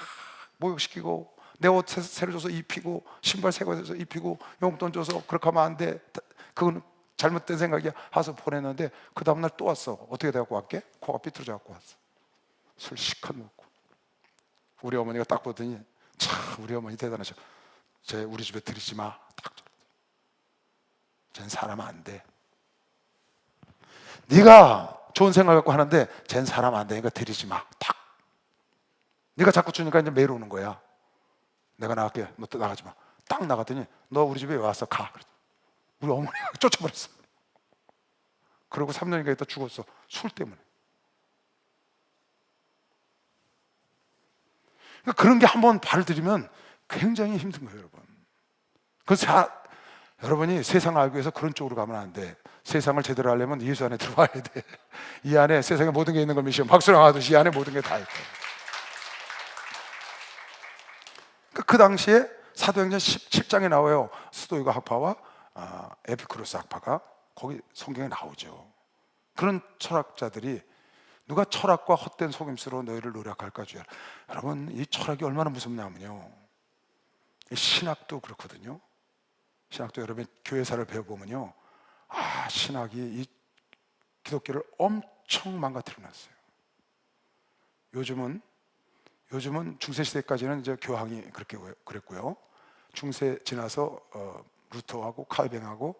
목욕시키고 내 옷 새로 줘서 입히고 신발 새거 줘서 입히고 용돈 줘서 그렇게 하면 안 돼. 그거는 잘못된 생각이야 하서 보냈는데 그 다음날 또 왔어. 어떻게 돼갖고 왔게? 코가 삐뚤어져 갖고 왔어. 술 실컷 먹고. 우리 어머니가 딱 보더니 참 우리 어머니 대단하셔. 쟤 우리 집에 들이지 마. 딱 쟤는 사람 안 돼. 네가 좋은 생각 갖고 하는데 쟨 사람 안 되니까 들이지 마. 탁. 네가 자꾸 주니까 이제 매일 오는 거야. 내가 나갈게. 너 또 나가지 마. 딱 나갔더니 너 우리 집에 왜 왔어? 가. 우리 어머니가 쫓아버렸어. 그러고 3년인가 있다 죽었어. 술 때문에. 그러니까 그런 게 한번 발을 들이면 굉장히 힘든 거예요, 여러분. 그래서 여러분이 세상을 알기 위해서 그런 쪽으로 가면 안 돼. 세상을 제대로 하려면 예수 안에 들어와야 돼. 이 안에 세상에 모든 게 있는 걸 믿으면 박수랑 하듯이 이 안에 모든 게 다 있다. 그 당시에 사도행전 17장에 나와요. 스토이가 학파와 에피쿠로스 학파가 거기 성경에 나오죠. 그런 철학자들이 누가 철학과 헛된 속임수로 너희를 노력할까 주야. 여러분, 이 철학이 얼마나 무섭냐면요, 신학도 그렇거든요. 신학도 여러분 교회사를 배워보면요, 신학이 이 기독교를 엄청 망가뜨려 놨어요. 요즘은 중세 시대까지는 이제 교황이 그렇게 그랬고요. 중세 지나서 루터하고 칼뱅하고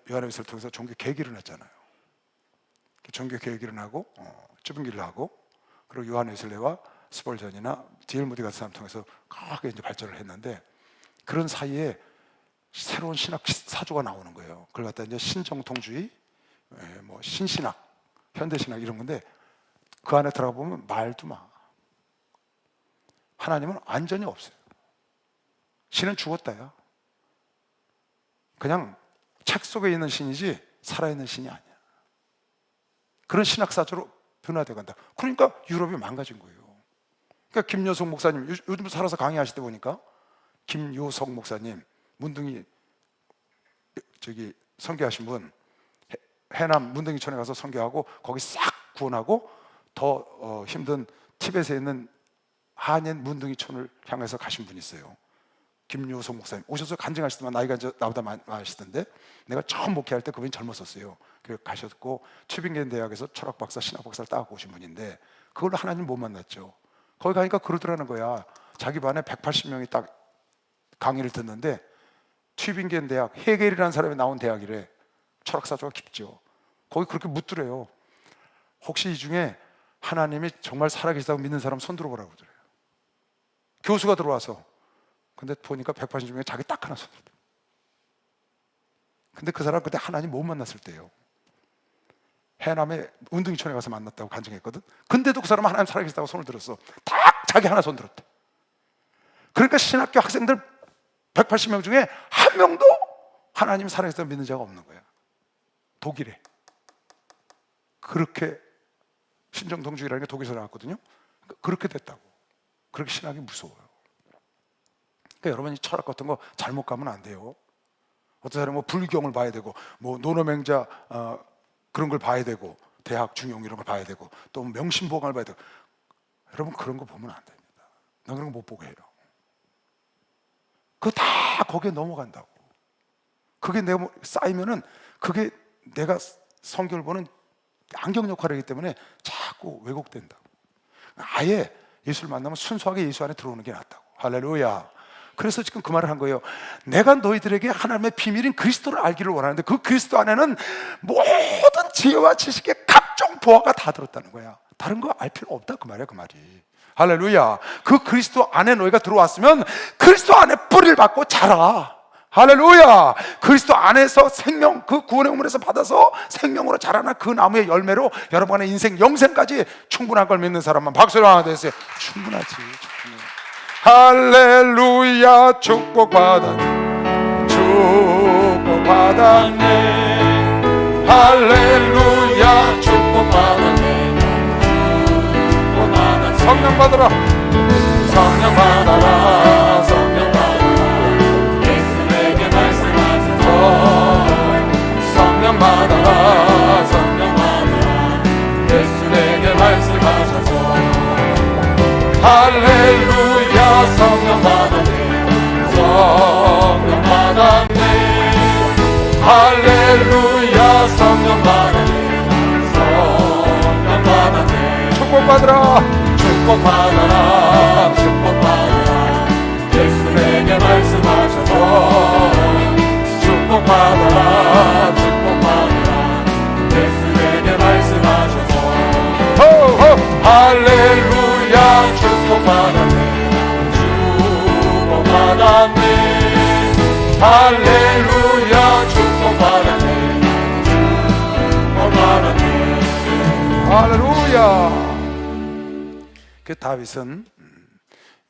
요한일서를 통해서 종교 개혁이 일어났잖아요. 종교 개혁이 일어나고 쭈빙길을 하고, 그리고 요한 웨슬레와 스펄전이나 D.L. 무디 같은 사람 통해서 크게 이제 발전을 했는데, 그런 사이에 새로운 신학 사조가 나오는 거예요. 그걸 갖다 이제 신정통주의, 뭐 신신학, 현대신학 이런 건데, 그 안에 들어가 보면 말도 마. 하나님은 완전히 없어요. 신은 죽었다야. 그냥 책 속에 있는 신이지 살아있는 신이 아니야. 그런 신학사조로 변화되어 간다. 그러니까 유럽이 망가진 거예요. 그러니까 김요석 목사님, 요즘 살아서 강의하실 때 보니까 김요석 목사님, 문둥이 선교하신 분, 해남 문둥이촌에 가서 선교하고 거기 싹 구원하고 더 힘든 티벳에 있는 한인 문둥이촌을 향해서 가신 분이 있어요. 김요석 목사님 오셔서 간증하시더만 나이가 나보다 많으시던데, 내가 처음 목회할 때 그분이 젊었었어요. 그래서 가셨고 튜빙겐 대학에서 철학 박사, 신학 박사를 따고 오신 분인데, 그걸로 하나님 못 만났죠. 거기 가니까 그러더라는 거야. 자기 반에 180명이 딱 강의를 듣는데, 튜빙겐 대학, 헤겔이라는 사람이 나온 대학이래. 철학사조가 깊죠. 거기 그렇게 묻더래요. 혹시 이 중에 하나님이 정말 살아계시다고 믿는 사람 손 들어보라고 그래요. 교수가 들어와서. 근데 보니까 180명에 자기 딱 하나 손 들었대. 근데 그 사람 그때 하나님 못 만났을 때예요. 해남에 운동이촌에 가서 만났다고 간증했거든. 근데도 그 사람은 하나님 살아계시다고 손을 들었어. 딱 자기 하나 손 들었대. 그러니까 신학교 학생들 180명 중에 한 명도 하나님 살아계시다고 믿는 자가 없는 거야. 독일에. 그렇게 신정통주의라는 게 독일에서 나왔거든요. 그렇게 됐다고. 그렇게 신학이 무서워요. 그러니까 여러분이 철학 같은 거 잘못 가면 안 돼요. 어떤 사람은 뭐 불경을 봐야 되고, 뭐 노노맹자 그런 걸 봐야 되고, 대학 중용 이런 걸 봐야 되고, 또 명심보강을 봐야 되고. 여러분 그런 거 보면 안 됩니다. 나 그런 거 못 보게 해요. 그거 다 거기에 넘어간다고. 그게 내가 쌓이면은 그게 내가 성경을 보는 안경 역할을 하기 때문에 자꾸 왜곡된다고. 아예 예수를 만나면 순수하게 예수 안에 들어오는 게 낫다고. 할렐루야. 그래서 지금 그 말을 한 거예요. 내가 너희들에게 하나님의 비밀인 그리스도를 알기를 원하는데, 그 그리스도 안에는 모든 지혜와 지식의 각종 보화가 다 들었다는 거야. 다른 거 알 필요 없다 그 말이야, 그 말이. 할렐루야. 그 그리스도 안에 너희가 들어왔으면 그리스도 안에 뿌리를 받고 자라. 할렐루야. 그리스도 안에서 생명, 그 구원의 우물에서 받아서 생명으로 자라나 그 나무의 열매로 여러분의 인생 영생까지 충분한 걸 믿는 사람만 박수를 하나 되세요. 충분하지, 충분해. 할렐루야. 축복받았네, 축복받았네. 할렐루야. 축복받았네, 축복받았네. 성령 받아라, 성령 받아라, 성령 받아라. 예수에게 말씀하셔서 성령 받아라, 성령 받아라. 예수에게 말씀하셔서 할렐루야. 성령 받았네, 성령 받았네. 할렐루야. 성령 받았네, 성령 받았네. 축복받으라, 축복받아라, 축복받아라. 예수에게 말씀하셔서 축복받아라, 축복받아라. 예수에게 받았네. 할렐루야 축복 받았네. 축복 받았네. 할렐루야. 그 다윗은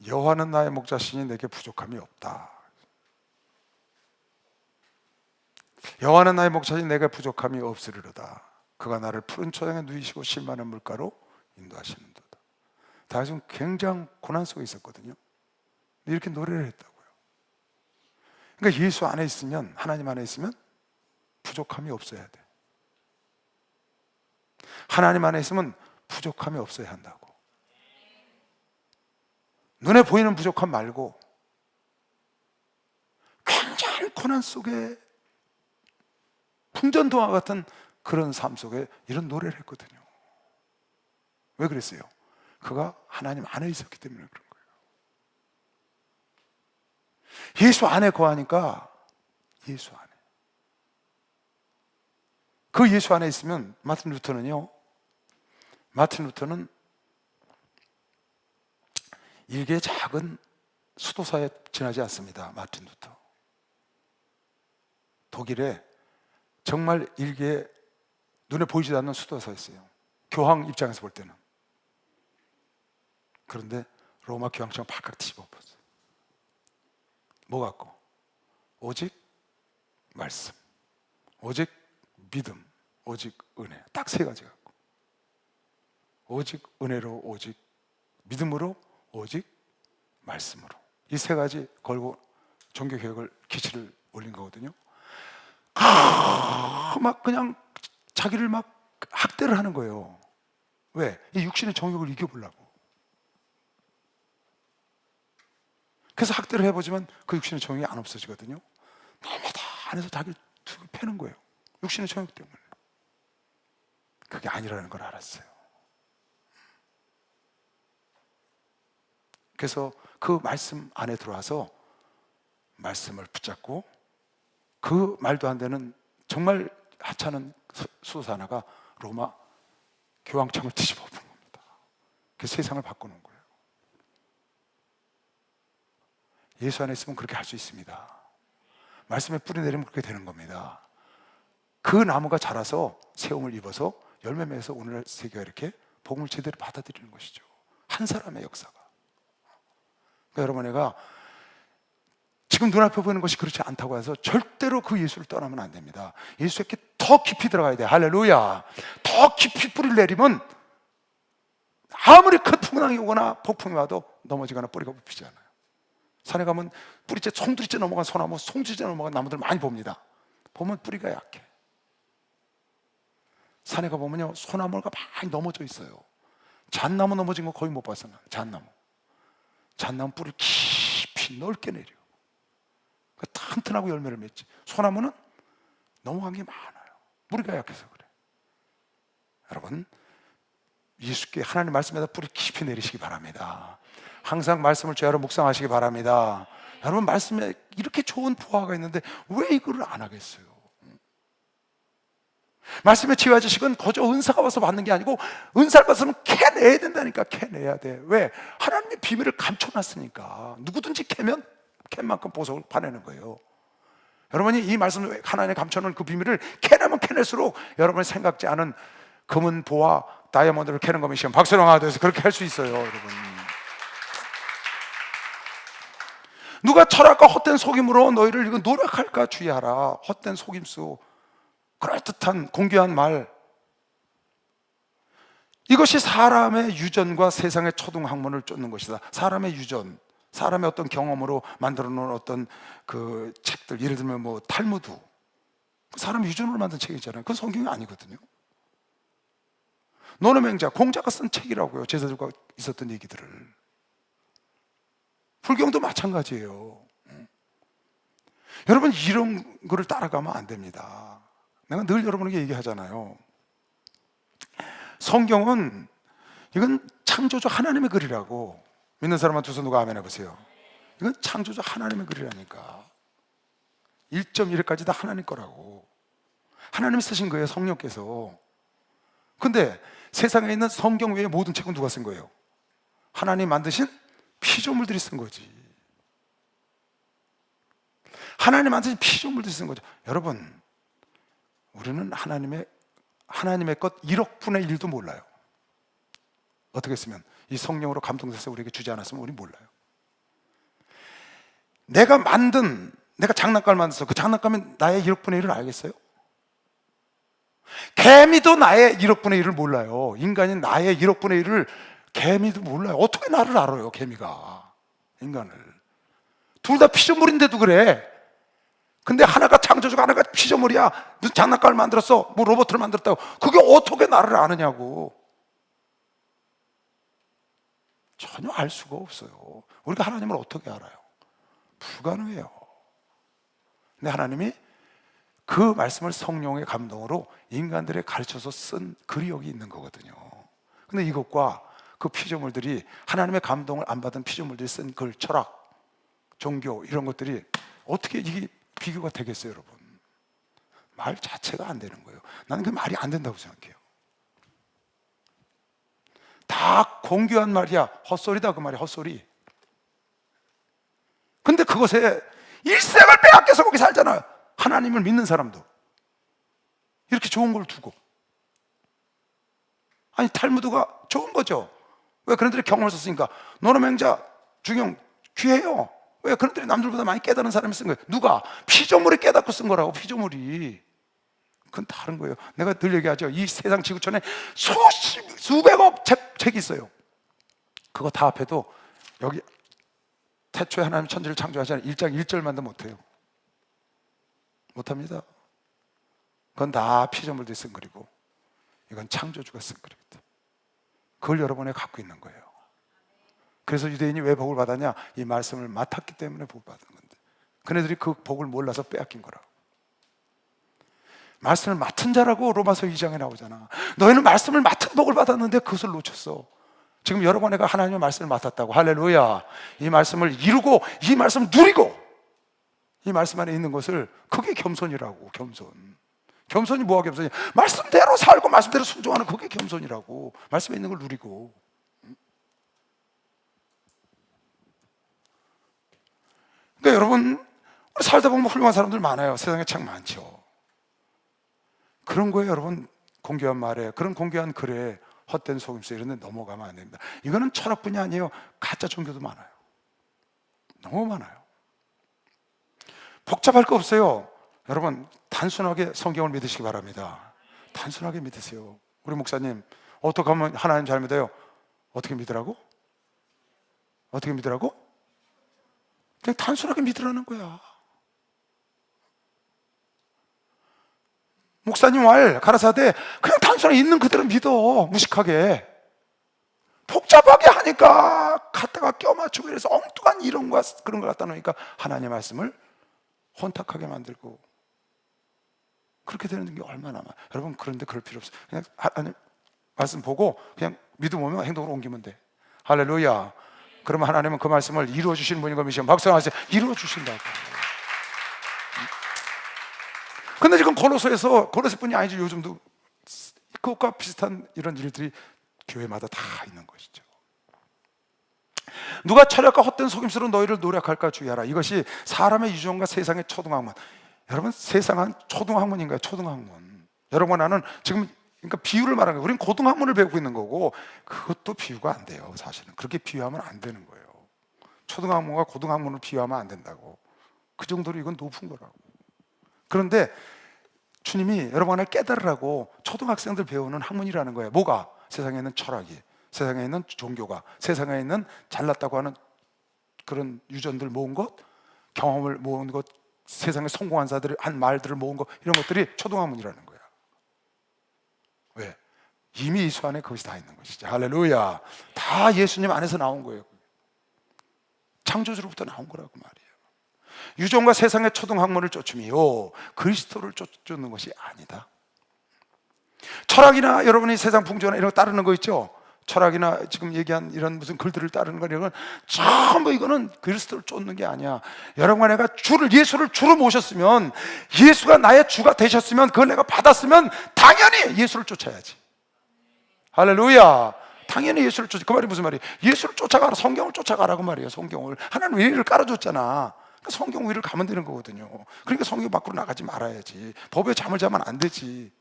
여호와는 나의 목자시니 내게 부족함이 없다. 여호와는 나의 목자시니 내게 부족함이 없으리로다. 그가 나를 푸른 초장에 누이시고 실 많은 물가로 인도하시는도다. 다윗은 굉장히 고난 속에 있었거든요. 이렇게 노래를 했다고요. 그러니까 예수 안에 있으면, 하나님 안에 있으면 부족함이 없어야 돼. 하나님 안에 있으면 부족함이 없어야 한다고. 눈에 보이는 부족함 말고 굉장히 고난 속에 풍전등화 같은 그런 삶 속에 이런 노래를 했거든요. 왜 그랬어요? 그가 하나님 안에 있었기 때문에 그런 거예요. 예수 안에 거하니까, 예수 안에, 그 예수 안에 있으면, 마틴 루터는 일개의 작은 수도사에 지나지 않습니다. 마틴 루터, 독일에 정말 일개의 눈에 보이지도 않는 수도사였어요. 교황 입장에서 볼 때는. 그런데 로마 교황청 발칵 뒤집어버렸어요. 뭐 갖고? 오직 말씀, 오직 믿음, 오직 은혜. 딱 세 가지 갖고. 오직 은혜로, 오직 믿음으로, 오직 말씀으로. 이 세 가지 걸고 종교개혁을 기치를 올린 거거든요. 막 그냥 자기를 막 학대를 하는 거예요. 왜? 이 육신의 정욕을 이겨보려고. 그래서 학대를 해보지만 그 육신의 정욕이 안 없어지거든요. 날마다 안에서 자기를 패는 거예요. 육신의 정욕 때문에. 그게 아니라는 걸 알았어요. 그래서 그 말씀 안에 들어와서 말씀을 붙잡고, 그 말도 안 되는 정말 하찮은 수도사 하나가 로마 교황청을 뒤집어 엎은 겁니다. 그 세상을 바꾸는 거예요. 예수 안에 있으면 그렇게 할 수 있습니다. 말씀에 뿌리 내리면 그렇게 되는 겁니다. 그 나무가 자라서 세움을 입어서 열매 맺어서 오늘날 세계가 이렇게 복음을 제대로 받아들이는 것이죠. 한 사람의 역사가. 그러니까 여러분, 내가 지금 눈앞에 보이는 것이 그렇지 않다고 해서 절대로 그 예수를 떠나면 안 됩니다. 예수에게 더 깊이 들어가야 돼. 할렐루야. 더 깊이 뿌리를 내리면 아무리 큰 풍랑이 오거나 폭풍이 와도 넘어지거나 뿌리가 뽑히지 않아요. 산에 가면 뿌리째, 송두리째 넘어간 소나무, 송두리째 넘어간 나무들 많이 봅니다. 보면 뿌리가 약해. 산에 가보면요, 소나무가 많이 넘어져 있어요. 잣나무 넘어진 거 거의 못 봤어요. 잣나무 뿌리를 깊이 넓게 내려. 튼튼하고 열매를 맺지. 소나무는 넘어간 게 많아요. 뿌리가 약해서 그래. 여러분, 예수께 하나님 말씀에다 뿌리 깊이 내리시기 바랍니다. 항상 말씀을 죄하러 묵상하시기 바랍니다. 여러분, 말씀에 이렇게 좋은 보화가 있는데 왜 이거를 안 하겠어요? 말씀의 지혜와 지식은 거저 은사가 와서 받는 게 아니고, 은사를 받으면 캐내야 된다니까. 캐내야 돼. 왜? 하나님의 비밀을 감춰놨으니까. 누구든지 캐면 캔 만큼 보석을 파내는 거예요. 여러분이 이 말씀, 하나님의 감춰놓은 그 비밀을 캐내면 캐낼수록 여러분이 생각지 않은 금은 보화, 다이아몬드를 캐는 것이 시험 박수령화가 돼서 그렇게 할 수 있어요. 여러분, 누가 철학과 헛된 속임으로 너희를 이거 노력할까 주의하라. 헛된 속임수, 그럴듯한 공개한 말, 이것이 사람의 유전과 세상의 초등 학문을 쫓는 것이다. 사람의 유전, 사람의 어떤 경험으로 만들어 놓은 어떤 그 책들, 예를 들면 뭐 탈무드, 사람 유전으로 만든 책이잖아요. 그건 성경이 아니거든요. 노노 맹자, 공자가 쓴 책이라고요. 제자들과 있었던 얘기들을. 불경도 마찬가지예요. 여러분, 이런 거를 따라가면 안 됩니다. 내가 늘 여러분에게 얘기하잖아요. 성경은, 이건 창조주 하나님의 글이라고. 믿는 사람은 두 손 누가 아멘 해보세요. 이건 창조주 하나님의 글이라니까. 1.1회까지 다 하나님 거라고. 하나님이 쓰신 거예요, 성령께서. 근데 세상에 있는 성경 외의 모든 책은 누가 쓴 거예요? 하나님 만드신 피조물들이 쓴 거지. 하나님한테 피조물들이 쓴 거죠. 여러분, 우리는 하나님의 것 1억 분의 1도 몰라요. 어떻게 쓰면 이 성령으로 감동돼서 우리에게 주지 않았으면 우리 몰라요. 내가 장난감을 만들어서 그 장난감이 나의 1억 분의 1을 알겠어요? 개미도 나의 1억 분의 1을 몰라요. 인간이 나의 1억 분의 1을 개미도 몰라요. 어떻게 나를 알아요, 개미가 인간을. 둘 다 피조물인데도 그래. 근데 하나가 창조주고 하나가 피조물이야. 무슨 장난감을 만들었어, 뭐 로봇을 만들었다고. 그게 어떻게 나를 아느냐고. 전혀 알 수가 없어요. 우리가 하나님을 어떻게 알아요? 불가능해요. 근데 하나님이 그 말씀을 성령의 감동으로 인간들에 가르쳐서 쓴 글이 여기 있는 거거든요. 근데 이것과 그 피조물들이, 하나님의 감동을 안 받은 피조물들이 쓴 글, 철학, 종교 이런 것들이 어떻게 이게 비교가 되겠어요, 여러분? 말 자체가 안 되는 거예요. 나는 그 말이 안 된다고 생각해요. 다 공교한 말이야. 헛소리다, 그 말이 헛소리. 근데 그것에 일생을 빼앗겨서 거기 살잖아요. 하나님을 믿는 사람도 이렇게 좋은 걸 두고. 아니, 탈무드가 좋은 거죠. 왜? 그런들이 경험을 썼으니까. 노노맹자, 중용 귀해요. 왜? 그런들이 남들보다 많이 깨달은 사람이 쓴 거예요. 누가? 피조물이 깨닫고 쓴 거라고. 피조물이. 그건 다른 거예요. 내가 늘 얘기하죠. 이 세상 지구촌에 수백억 책이 있어요. 그거 다 합해도 여기 태초에 하나님 천지를 창조하지 않은 1장 1절만도 못해요. 못합니다. 그건 다 피조물들이 쓴 글이고, 이건 창조주가 쓴 글이거든. 그걸 여러분이 갖고 있는 거예요. 그래서 유대인이 왜 복을 받았냐? 이 말씀을 맡았기 때문에 복을 받은 건데, 그네들이 그 복을 몰라서 빼앗긴 거라고. 말씀을 맡은 자라고 로마서 2장에 나오잖아. 너희는 말씀을 맡은 복을 받았는데 그것을 놓쳤어. 지금 여러분에게 하나님의 말씀을 맡았다고. 할렐루야. 이 말씀을 이루고 이 말씀을 누리고 이 말씀 안에 있는 것을, 그게 겸손이라고. 겸손이 뭐가 겸손이야? 말씀대로 살고 말씀대로 순종하는, 그게 겸손이라고. 말씀에 있는 걸 누리고. 그러니까 여러분, 우리 살다 보면 훌륭한 사람들 많아요. 세상에 참 많죠. 그런 거에 여러분, 공교한 말에, 그런 공교한 글에 헛된 속임수 이런 데 넘어가면 안 됩니다. 이거는 철학뿐이 아니에요. 가짜 종교도 많아요. 너무 많아요. 복잡할 거 없어요. 여러분, 단순하게 성경을 믿으시기 바랍니다. 단순하게 믿으세요. 우리 목사님, 어떻게 하면 하나님 잘 믿어요? 어떻게 믿으라고? 어떻게 믿으라고? 그냥 단순하게 믿으라는 거야. 목사님 말 가라사대 그냥 단순하게 있는 그대로 믿어. 무식하게. 복잡하게 하니까 갖다가 껴맞추고 이래서 엉뚱한 이론과 그런 걸 갖다 놓으니까 하나님의 말씀을 혼탁하게 만들고, 그렇게 되는 게 얼마나 많아. 여러분, 그런데 그럴 필요 없어요. 그냥 하나님 말씀 보고 그냥 믿음 오면 행동으로 옮기면 돼. 할렐루야. 그러면 하나님은 그 말씀을 이루어 주시는 분인 걸 믿으시면 박수 하세요. 이루어 주신다고. 근데 지금 고로새뿐이 아니지, 요즘도 그것과 비슷한 이런 일들이 교회마다 다 있는 것이죠. 누가 철학과 헛된 속임수로 너희를 노력할까 주의하라. 이것이 사람의 유전과 세상의 초등학문. 여러분, 세상은 초등학문인가요? 초등학문. 여러분, 나는 지금 그러니까 비유를 말하는 거예요. 우리는 고등학문을 배우고 있는 거고, 그것도 비유가 안 돼요. 사실은 그렇게 비유하면 안 되는 거예요. 초등학문과 고등학문을 비유하면 안 된다고. 그 정도로 이건 높은 거라고. 그런데 주님이 여러분을 깨달으라고 초등학생들 배우는 학문이라는 거예요. 뭐가? 세상에 있는 철학이, 세상에 있는 종교가, 세상에 있는 잘났다고 하는 그런 유전들 모은 것, 경험을 모은 것, 세상에 성공한 자들이 한 말들을 모은 것, 이런 것들이 초등학문이라는 거야. 왜? 이미 예수 안에 그것이 다 있는 것이죠. 할렐루야. 다 예수님 안에서 나온 거예요. 창조주로부터 나온 거라고 말이에요. 유전과 세상의 초등학문을 쫓음이요 그리스도를 쫓는 것이 아니다. 철학이나 여러분이 세상 풍조나 이런 거 따르는 거 있죠. 철학이나 지금 얘기한 이런 무슨 글들을 따르는 거, 이런 건 전부 이거는 그리스도를 쫓는 게 아니야. 여러분과 내가 예수를 주로 모셨으면, 예수가 나의 주가 되셨으면, 그걸 내가 받았으면 당연히 예수를 쫓아야지. 할렐루야. 당연히 예수를 쫓아. 그 말이 무슨 말이에요? 예수를 쫓아가라. 성경을 쫓아가라고 말이에요. 성경을. 하나님 의리를 깔아줬잖아. 그러니까 성경 위를 가면 되는 거거든요. 그러니까 성경 밖으로 나가지 말아야지. 법에 잠을 자면 안 되지.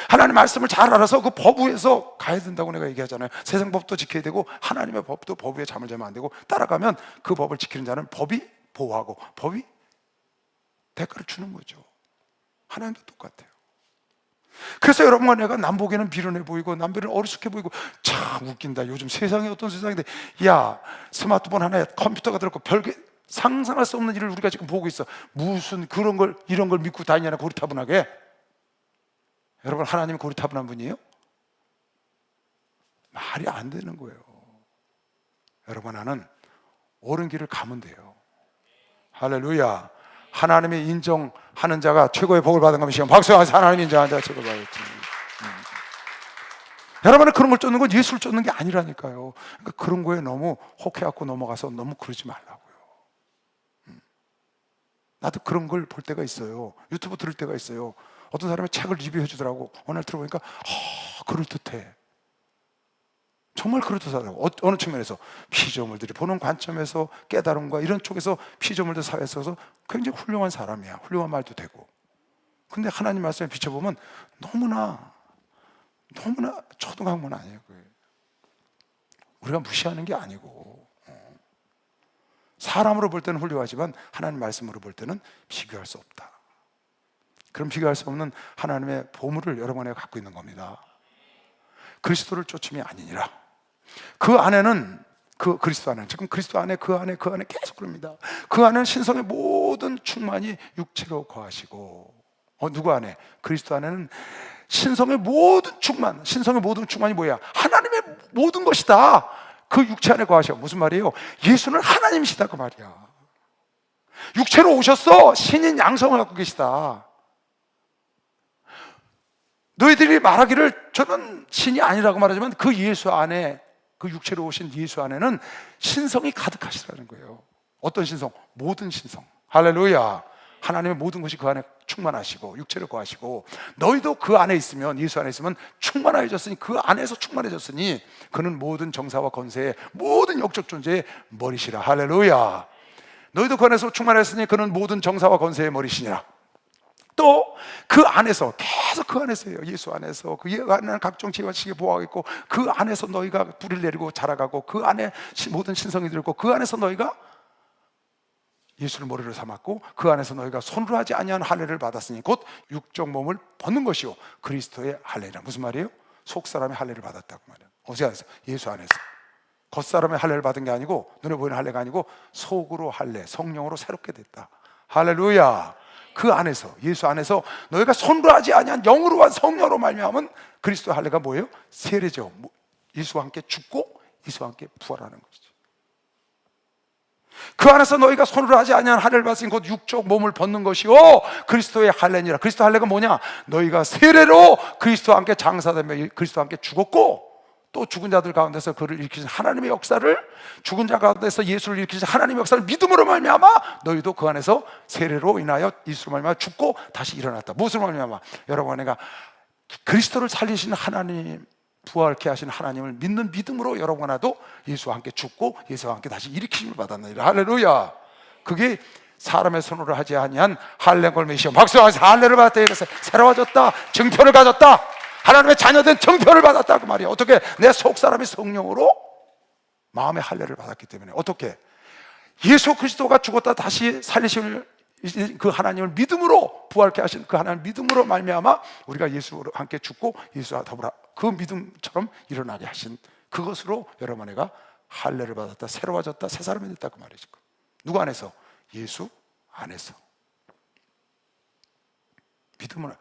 하나님 말씀을 잘 알아서 그 법 위에서 가야 된다고 내가 얘기하잖아요. 세상 법도 지켜야 되고 하나님의 법도 법 위에 잠을 자면 안 되고, 따라가면 그 법을 지키는 자는 법이 보호하고 법이 대가를 주는 거죠. 하나님도 똑같아요. 그래서 여러분과 내가 남보기에는 미련해 보이고 남보기에는 어리숙해 보이고, 참 웃긴다. 요즘 세상이 어떤 세상인데, 야, 스마트폰 하나에 컴퓨터가 들었고 별게 상상할 수 없는 일을 우리가 지금 보고 있어. 무슨 그런 걸, 이런 걸 믿고 다니냐나, 고리타분하게. 여러분, 하나님이 고리타분한 분이에요? 말이 안 되는 거예요. 여러분, 나는 옳은 길을 가면 돼요. 할렐루야. 하나님이 인정하는 자가 최고의 복을 받은 것이요, 박수하면서 하나님이 인정하는 자가 최고를 받았지. 여러분은 그런 걸 쫓는 건 예수를 쫓는 게 아니라니까요. 그러니까 그런 거에 너무 혹해갖고 넘어가서 너무 그러지 말라고요. 나도 그런 걸 볼 때가 있어요. 유튜브 들을 때가 있어요. 어떤 사람이 책을 리뷰해 주더라고. 어느 날 들어보니까 그럴듯해. 정말 그렇더라고요. 어느 측면에서 피조물들이 보는 관점에서 깨달음과 이런 쪽에서 피조물들 사회에서 굉장히 훌륭한 사람이야. 훌륭한 말도 되고. 근데 하나님 말씀에 비춰보면 너무나 초등학문 아니에요. 우리가 무시하는 게 아니고, 사람으로 볼 때는 훌륭하지만 하나님 말씀으로 볼 때는 비교할 수 없다. 그럼 비교할 수 없는 하나님의 보물을 여러분이 갖고 있는 겁니다. 그리스도를 쫓음이 아니니라. 그 안에는, 그 그리스도 안에, 지금 그리스도 안에, 그 안에 계속 그럽니다. 그 안에는 신성의 모든 충만이 육체로 거하시고, 누구 안에? 그리스도 안에는 신성의 모든 충만이 뭐야? 하나님의 모든 것이다. 그 육체 안에 거하셔. 무슨 말이에요? 예수는 하나님이시다, 그 말이야. 육체로 오셨어. 신인 양성을 갖고 계시다. 너희들이 말하기를 저는 신이 아니라고 말하지만, 그 예수 안에, 그 육체로 오신 예수 안에는 신성이 가득하시라는 거예요. 어떤 신성? 모든 신성. 할렐루야. 하나님의 모든 것이 그 안에 충만하시고 육체를 거하시고, 너희도 그 안에 있으면, 예수 안에 있으면 충만해졌으니, 그 안에서 충만해졌으니 그는 모든 정사와 권세의 모든 영적 존재의 머리시라. 할렐루야. 너희도 그 안에서 충만했으니 그는 모든 정사와 권세의 머리시니라. 또 그 안에서, 계속 그 안에서요. 예수 안에서, 그 안에는 각종 지혜와 지식이 보호하고 있고, 그 안에서 너희가 뿌리를 내리고 자라가고, 그 안에 모든 신성이 들고, 그 안에서 너희가 예수를 머리로 삼았고, 그 안에서 너희가 손으로 하지 아니한 할례를 받았으니 곧 육적 몸을 벗는 것이요 그리스도의 할례라. 무슨 말이에요? 속사람의 할례를 받았다고 말이에요. 어디 안에서? 예수 안에서. 겉사람의 할례를 받은 게 아니고, 눈에 보이는 할례가 아니고 속으로 할례, 성령으로 새롭게 됐다. 할렐루야. 그 안에서, 예수 안에서 너희가 손으로 하지 아니한 영으로 한 성령으로 말미암은 그리스도의 할례가 뭐예요? 세례죠. 예수와 함께 죽고 예수와 함께 부활하는 것이죠. 그 안에서 너희가 손으로 하지 아니한 할례를 받으니 곧 육적 몸을 벗는 것이요 그리스도의 할례니라. 그리스도 할례가 뭐냐? 너희가 세례로 그리스도와 함께 장사되며 그리스도와 함께 죽었고, 또 죽은 자들 가운데서 그를 일으키신 하나님의 역사를, 죽은 자 가운데서 예수를 일으키신 하나님의 역사를 믿음으로 말미암아 너희도 그 안에서 세례로 인하여 예수로 말미암아 죽고 다시 일어났다. 무엇으로 말미암아? 여러분, 내가 그리스도를 살리신 하나님, 부활케 하신 하나님을 믿는 믿음으로 여러분 나도 예수와 함께 죽고 예수와 함께 다시 일으키심을 받았느니라. 할렐루야. 그게 사람의 손으로 하지 아니한 할례골매시오. 박수하면서 할례를 받았다. 이래서 새로워졌다, 증표를 가졌다, 하나님의 자녀된 증표를 받았다, 그 말이야. 어떻게? 내 속사람이 성령으로 마음의 할례를 받았기 때문에. 어떻게? 예수 그리스도가 죽었다 다시 살리실 그 하나님을 믿음으로, 부활케 하신 그 하나님을 믿음으로 말미암아 우리가 예수와 함께 죽고 예수와 더불어 그 믿음처럼 일어나게 하신 그것으로 여러분 내가 할례를 받았다, 새로워졌다, 새 사람이 됐다, 그 말이죠. 누구 안에서? 예수 안에서. 믿음으로.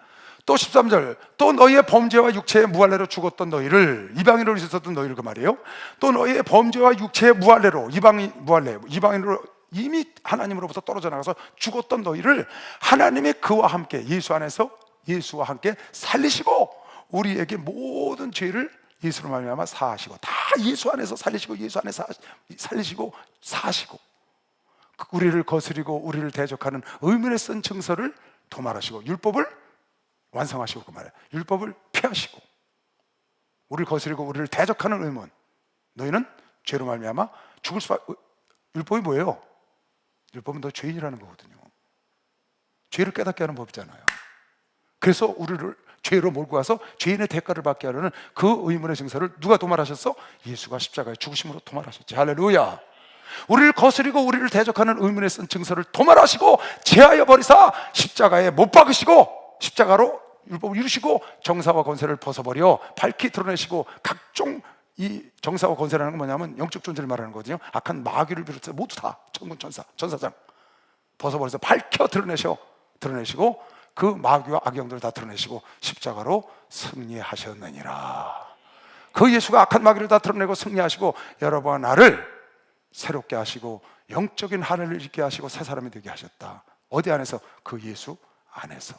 또 13절, 또 너희의 범죄와 육체의 무할례로 죽었던 너희를, 이방인으로 있었던 너희를, 그 말이에요. 또 너희의 범죄와 육체의 무할례로, 이방인으로 이미 하나님으로부터 떨어져 나가서 죽었던 너희를 하나님이 그와 함께, 예수 안에서 예수와 함께 살리시고 우리에게 모든 죄를 예수로 말미암아 사하시고, 다 예수 안에서 살리시고 예수 안에서 살리시고 사하시고, 우리를 거스리고 우리를 대적하는 의문에 쓴 증서를 도말하시고 율법을 완성하시고, 그 말이에요. 율법을 폐하시고 우리를 거스리고 우리를 대적하는 의문, 너희는 죄로 말미암아 죽을 수밖에. 율법이 뭐예요? 율법은 너 죄인이라는 거거든요. 죄를 깨닫게 하는 법이잖아요. 그래서 우리를 죄로 몰고 가서 죄인의 대가를 받게 하려는 그 의문의 증서를 누가 도말하셨어? 예수가 십자가에 죽으심으로 도말하셨지. 할렐루야. 우리를 거스리고 우리를 대적하는 의문에 쓴 증서를 도말하시고 제하여 버리사 십자가에 못 박으시고 십자가로 율법을 이루시고 정사와 권세를 벗어버려 밝히 드러내시고 각종 이 정사와 권세라는 건 뭐냐면 영적 존재를 말하는 거거든요. 악한 마귀를 비롯해서 모두 다 천군 천사, 전사장 벗어버려서 밝혀 드러내시고 그 마귀와 악영들을 다 드러내시고 십자가로 승리하셨느니라. 그 예수가 악한 마귀를 다 드러내고 승리하시고 여러분과 나를 새롭게 하시고 영적인 하늘을 있게 하시고 새 사람이 되게 하셨다. 어디 안에서? 그 예수 안에서.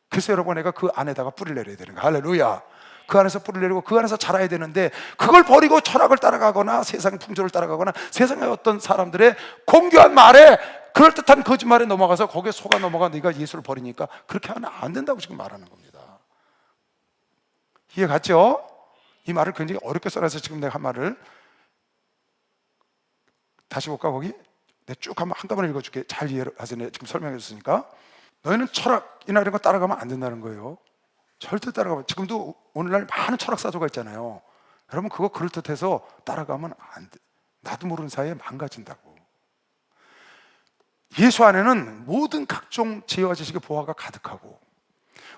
그래서 여러분 내가 그 안에다가 뿌리를 내려야 되는 거야. 할렐루야. 그 안에서 뿌리를 내리고 그 안에서 자라야 되는데 그걸 버리고 철학을 따라가거나 세상의 풍조를 따라가거나 세상의 어떤 사람들의 공교한 말에 그럴듯한 거짓말에 넘어가서 거기에 속아 넘어가 네가 예수를 버리니까 그렇게 하면 안 된다고 지금 말하는 겁니다. 이해 갔죠? 이 말을 굉장히 어렵게 써놔서 지금 내가 한 말을 다시 볼까 거기? 내가 쭉 한꺼번에 읽어줄게. 잘 이해하세요. 내가 지금 설명해 줬으니까. 너희는 철학이나 이런 거 따라가면 안 된다는 거예요. 절대 따라가면. 지금도 오늘날 많은 철학사조가 있잖아요. 여러분 그거 그럴듯해서 따라가면 안 돼. 나도 모르는 사이에 망가진다고. 예수 안에는 모든 각종 지혜와 지식의 보화가 가득하고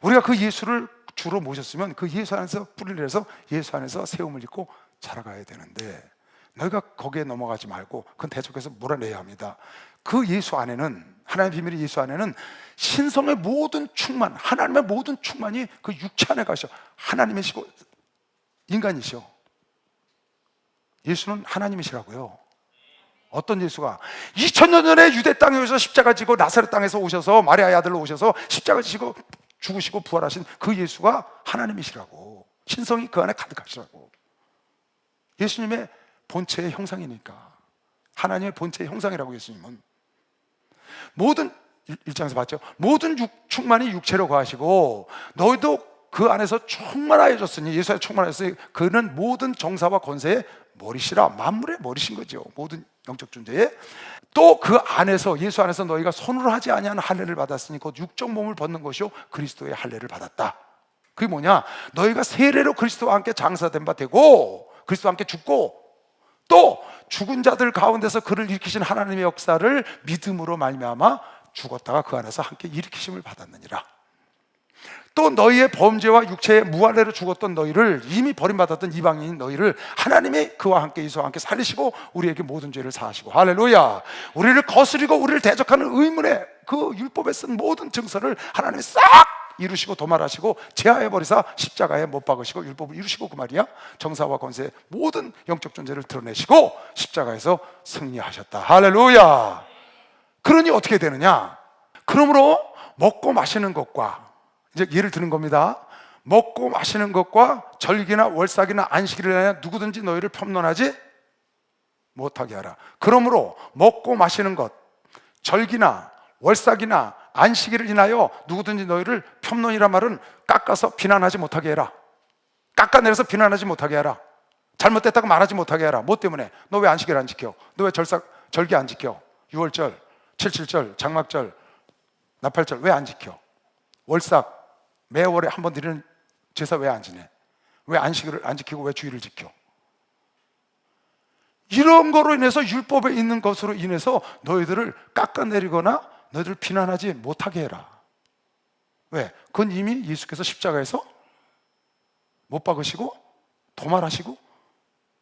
우리가 그 예수를 주로 모셨으면 그 예수 안에서 뿌리를 내서 예수 안에서 세움을 입고 자라가야 되는데 너희가 거기에 넘어가지 말고 그건 대적해서 몰아내야 합니다. 그 예수 안에는 하나님의 비밀의 예수 안에는 신성의 모든 충만, 하나님의 모든 충만이 그 육체 안에 가셔. 하나님이시고 인간이시오. 예수는 하나님이시라고요. 어떤 예수가 2000년 전에 유대 땅에 오셔서 십자가 지고 나사렛 땅에서 오셔서 마리아의 아들로 오셔서 십자가 지고 죽으시고 부활하신 그 예수가 하나님이시라고. 신성이 그 안에 가득하시라고. 예수님의 본체의 형상이니까. 하나님의 본체의 형상이라고. 예수님은 모든 1장에서 봤죠. 모든 충만이 육체로 거하시고 너희도 그 안에서 충만하여졌으니 예수 안에 충만하였으니 그는 모든 정사와 권세의 머리시라. 만물의 머리신 거죠. 모든 영적 존재에. 또 그 안에서 예수 안에서 너희가 손으로 하지 아니한 할례를 받았으니 곧 육적 몸을 벗는 것이요 그리스도의 할례를 받았다. 그게 뭐냐? 너희가 세례로 그리스도와 함께 장사된 바 되고 그리스도와 함께 죽고 또 죽은 자들 가운데서 그를 일으키신 하나님의 역사를 믿음으로 말미암아 죽었다가 그 안에서 함께 일으키심을 받았느니라. 또 너희의 범죄와 육체의 무할례로 죽었던 너희를 이미 버림받았던 이방인인 너희를 하나님이 그와 함께 예수와 함께 살리시고 우리에게 모든 죄를 사하시고 할렐루야. 우리를 거스리고 우리를 대적하는 의문의 그 율법에 쓴 모든 증서를 하나님이 싹 이루시고 도말하시고 제하해버리사 십자가에 못 박으시고 율법을 이루시고 그 말이야. 정사와 권세 모든 영적 존재를 드러내시고 십자가에서 승리하셨다. 할렐루야. 그러니 어떻게 되느냐? 그러므로 먹고 마시는 것과 이제 예를 드는 겁니다. 먹고 마시는 것과 절기나 월삭이나 안식일을 하여 누구든지 너희를 편론하지 못하게 하라. 그러므로 먹고 마시는 것, 절기나 월삭이나 안식일을 인하여 누구든지 너희를 편론이란 말은 깎아서 비난하지 못하게 해라. 깎아내려서 비난하지 못하게 해라. 잘못됐다고 말하지 못하게 해라. 뭐 때문에? 너 왜 안식일 안 지켜? 너 왜 절기 안 지켜? 6월절, 77절, 장막절, 나팔절 왜 안 지켜? 월삭 매월에 한 번 드리는 제사 왜 안 지내? 왜 안식일을 안 지키고 왜 주일을 지켜? 이런 거로 인해서 율법에 있는 것으로 인해서 너희들을 깎아내리거나 너희들을 비난하지 못하게 해라. 왜? 그건 이미 예수께서 십자가에서 못 박으시고 도말하시고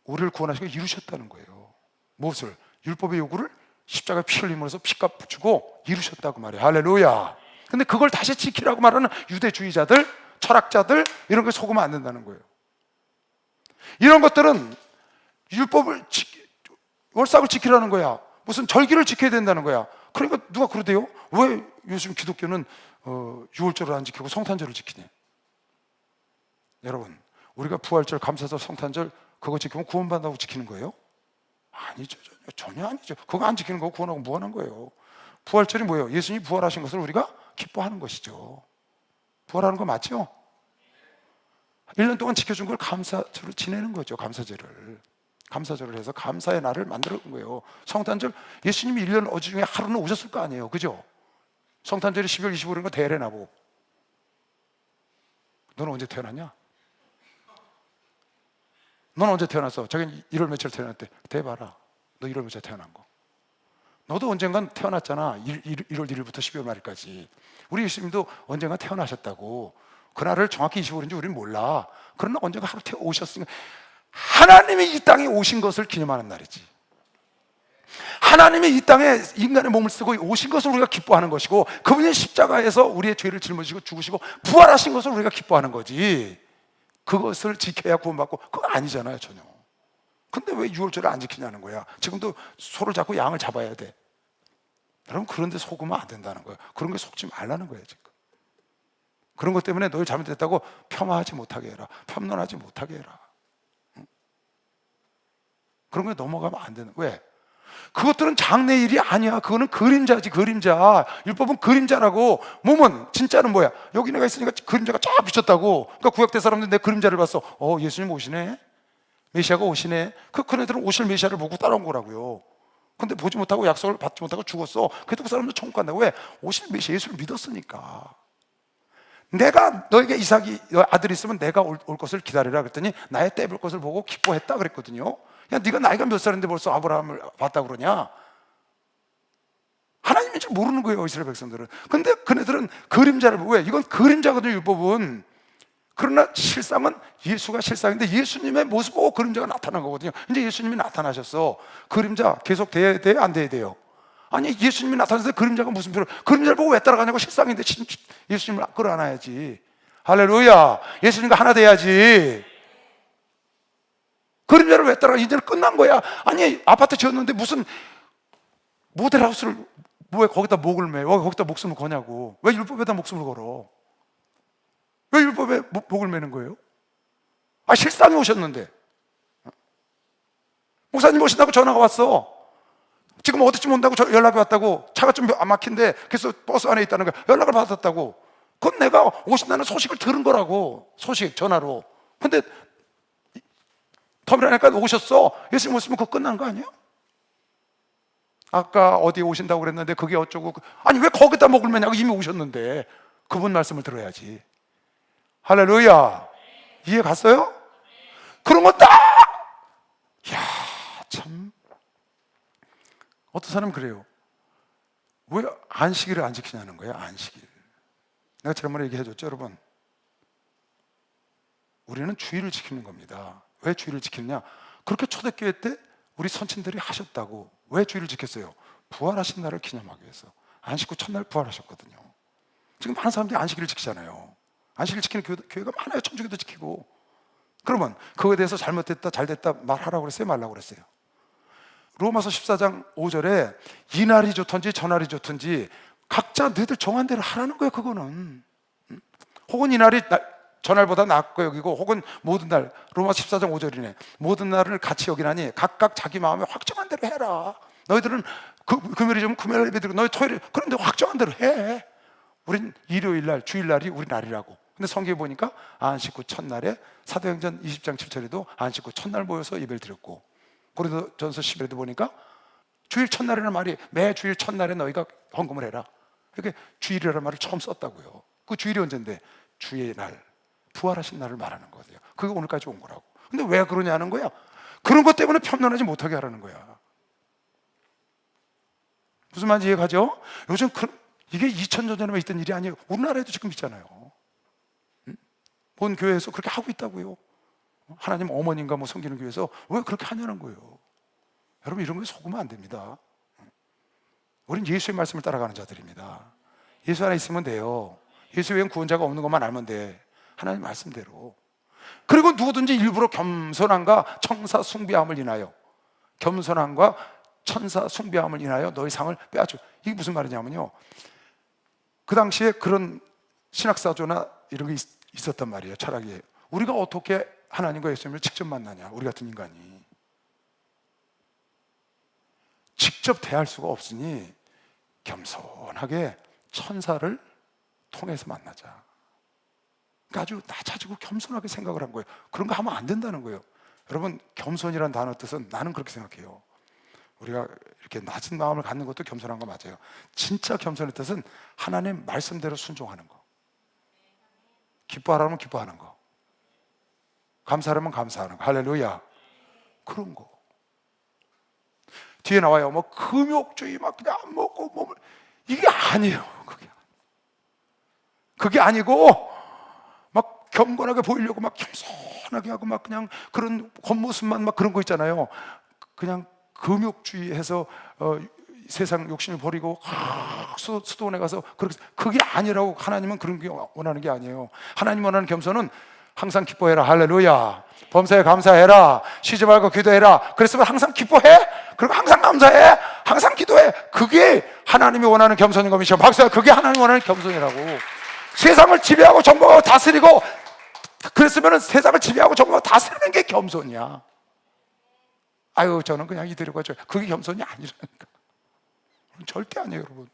우리를 구원하시고 이루셨다는 거예요. 무엇을? 율법의 요구를 십자가에 피 흘림으로써 피값 주고 이루셨다고 말이에요. 할렐루야. 근데 그걸 다시 지키라고 말하는 유대주의자들, 철학자들 이런 걸 속으면 안 된다는 거예요. 이런 것들은 율법을 월삭을 지키라는 거야. 무슨 절기를 지켜야 된다는 거야. 그러니까 누가 그러대요? 왜 요즘 기독교는 6월절을 안 지키고 성탄절을 지키냐? 여러분, 우리가 부활절, 감사절, 성탄절 그거 지키면 구원받는다고 지키는 거예요? 아니죠. 전혀 아니죠. 그거 안 지키는 거 구원하고 무관한 거예요. 부활절이 뭐예요? 예수님이 부활하신 것을 우리가 기뻐하는 것이죠. 부활하는 거 맞죠? 1년 동안 지켜준 걸 감사절을 지내는 거죠. 감사절을. 감사절을 해서 감사의 날을 만들어 온 거예요. 성탄절, 예수님이 1년 어주 중에 하루는 오셨을 거 아니에요, 그죠? 성탄절이 12월 25일인 대례 나보고, 너는 언제 태어났냐? 너는 언제 태어났어? 자기는 1월 며칠 태어났대. 대봐라, 너 1월 며칠 태어난 거. 너도 언젠간 태어났잖아. 1월 1일부터 12월 말일까지. 우리 예수님도 언젠간 태어나셨다고. 그날을 정확히 25일인지 우리는 몰라. 그러나 언젠가 하루 오셨으니까, 하나님이 이 땅에 오신 것을 기념하는 날이지. 하나님이 이 땅에 인간의 몸을 쓰고 오신 것을 우리가 기뻐하는 것이고, 그분이 십자가에서 우리의 죄를 짊어지고 죽으시고 부활하신 것을 우리가 기뻐하는 거지. 그것을 지켜야 구원받고, 그거 아니잖아요, 전혀. 근데 왜 6월절을 안 지키냐는 거야. 지금도 소를 잡고 양을 잡아야 돼. 여러분, 그런 데 속으면 안 된다는 거예요. 그런 게 속지 말라는 거예요, 지금. 그런 것 때문에 너희 잘못됐다고 폄하하지 못하게 해라. 폄론하지 못하게 해라. 그런 거에 넘어가면 안 되는 거예요. 왜? 그것들은 장래일이 아니야. 그거는 그림자지, 그림자. 율법은 그림자라고. 몸은 진짜는 뭐야? 여기 내가 있으니까 그림자가 쫙 비쳤다고. 그러니까 구약대 사람들 내 그림자를 봤어. 예수님 오시네, 메시아가 오시네. 그 애들은 오실 메시아를 보고 따라온 거라고요. 근데 보지 못하고 약속을 받지 못하고 죽었어. 그래도 그 사람들 천국 간다고. 왜? 오실 메시아 예수를 믿었으니까. 내가 너에게 이삭이 아들이 있으면 내가 올 것을 기다리라 그랬더니 나의 때 볼 것을 보고 기뻐했다 그랬거든요. 야, 네가 나이가 몇 살인데 벌써 아브라함을 봤다 그러냐? 하나님인 줄 모르는 거예요, 이스라엘 백성들은. 근데 그네들은 그림자를 보고. 왜? 이건 그림자거든요, 율법은. 그러나 실상은 예수가 실상인데 예수님의 모습 보고 그림자가 나타난 거거든요. 이제 예수님이 나타나셨어. 그림자 계속 돼야 돼요, 안 돼야 돼요? 아니, 예수님이 나타났을 때 그림자가 무슨 필요? 그림자를 보고 왜 따라가냐고. 실상인데 예수님을 끌어안아야지. 할렐루야. 예수님과 하나 돼야지. 그림자를 왜 따라가? 이제는 끝난 거야. 아니, 아파트 지었는데 무슨 모델하우스를 왜 거기다 목을 매? 왜 거기다 목숨을 거냐고. 왜 율법에다 목숨을 걸어? 왜 율법에 목을 매는 거예요? 실상이 오셨는데. 목사님 오신다고 전화가 왔어. 지금 어디쯤 온다고 연락이 왔다고. 차가 좀 안 막힌데 그래서 버스 안에 있다는 거야. 연락을 받았다고. 그건 내가 오신다는 소식을 들은 거라고. 소식, 전화로. 근데 터미널에까지 오셨어. 예수님 오시면 그거 끝난 거 아니에요? 아까 어디에 오신다고 그랬는데 그게 어쩌고. 아니, 왜 거기다 목을 매냐고. 이미 오셨는데. 그분 말씀을 들어야지. 할렐루야. 이해 갔어요? 그런 거 딱! 이야, 참. 어떤 사람은 그래요. 왜 안식일을 안 지키냐는 거예요, 안식일. 내가 지난번에 얘기해줬죠, 여러분. 우리는 주일을 지키는 겁니다. 왜 주일을 지키느냐? 그렇게 초대교회 때 우리 선친들이 하셨다고. 왜 주일을 지켰어요? 부활하신 날을 기념하기 위해서. 안식 후 첫날 부활하셨거든요. 지금 많은 사람들이 안식일을 지키잖아요. 안식일 지키는 교회가 많아요. 천주교도 지키고. 그러면 그거에 대해서 잘못됐다 잘됐다 말하라고 그랬어요, 말라고 그랬어요? 로마서 14장 5절에 이날이 좋든지 저날이 좋든지 각자 너희들 정한 대로 하라는 거예요. 그거는. 혹은 이날이 전날보다 낫고 여기고, 혹은 모든 날, 로마서 14장 5절이네. 모든 날을 같이 여기나니 각각 자기 마음에 확정한 대로 해라. 너희들은 금요일이면 금요일 예배 드리고, 너희 토요일, 그런데 확정한 대로 해. 우린 일요일 날, 주일 날이 우리 날이라고. 근데 성경에 보니까 안식 후 첫날에 사도행전 20장 7절에도 안식 후 첫날 모여서 예배를 드렸고, 고린도전서 10절에도 보니까 주일 첫날이라는 말이 매 주일 첫날에 너희가 헌금을 해라. 이렇게 주일이라는 말을 처음 썼다고요. 그 주일이 언젠데? 주의 날, 부활하신 날을 말하는 거예요. 그게 오늘까지 온 거라고. 근데 왜 그러냐는 거야. 그런 것 때문에 편론하지 못하게 하라는 거야. 무슨 말인지 이해가죠? 요즘 이게 2000년 전에 있던 일이 아니에요. 우리나라에도 지금 있잖아요. 본 교회에서 그렇게 하고 있다고요. 하나님 어머님과 섬기는 교회에서 왜 그렇게 하냐는 거예요. 여러분, 이런 거에 속으면 안 됩니다. 우린 예수의 말씀을 따라가는 자들입니다. 예수 안에 있으면 돼요. 예수 외엔 구원자가 없는 것만 알면 돼. 하나님 말씀대로. 그리고 누구든지 일부러 겸손함과 천사 숭배함을 인하여, 겸손함과 천사 숭배함을 인하여 너희 상을 빼앗죠. 이게 무슨 말이냐면요, 그 당시에 그런 신학사조나 이런 게 있었단 말이에요. 철학이. 우리가 어떻게 하나님과 예수님을 직접 만나냐, 우리 같은 인간이. 직접 대할 수가 없으니 겸손하게 천사를 통해서 만나자. 그러니까 아주 낮아지고 겸손하게 생각을 한 거예요. 그런 거 하면 안 된다는 거예요. 여러분, 겸손이란 단어 뜻은 나는 그렇게 생각해요. 우리가 이렇게 낮은 마음을 갖는 것도 겸손한 거 맞아요. 진짜 겸손의 뜻은 하나님 말씀대로 순종하는 거. 기뻐하라면 기뻐하는 거. 감사하면 감사하는 거. 할렐루야. 그런 거. 뒤에 나와요. 뭐 금욕주의 막 그냥 안 먹고 뭐 이게 아니에요. 그게 아니고 막 경건하게 보이려고 막 겸손하게 하고 막 그냥 그런 겉모습만 막 그런 거 있잖아요. 그냥 금욕주의해서 세상 욕심을 버리고 수도원에 가서 그게 아니라고. 하나님은 그런 게 원하는 게 아니에요. 하나님 원하는 겸손은 항상 기뻐해라. 할렐루야. 범사에 감사해라. 쉬지 말고 기도해라. 그랬으면 항상 기뻐해. 그리고 항상 감사해. 항상 기도해. 그게 하나님이 원하는 겸손인 겁니다. 박수야. 그게 하나님이 원하는 겸손이라고. 세상을 지배하고 정복하고 다스리고 그랬으면 세상을 지배하고 정복하고 다스리는 게 겸손이야. 아유, 저는 그냥 이대로가 좋아요. 그게 겸손이 아니라니까. 절대 아니에요, 여러분.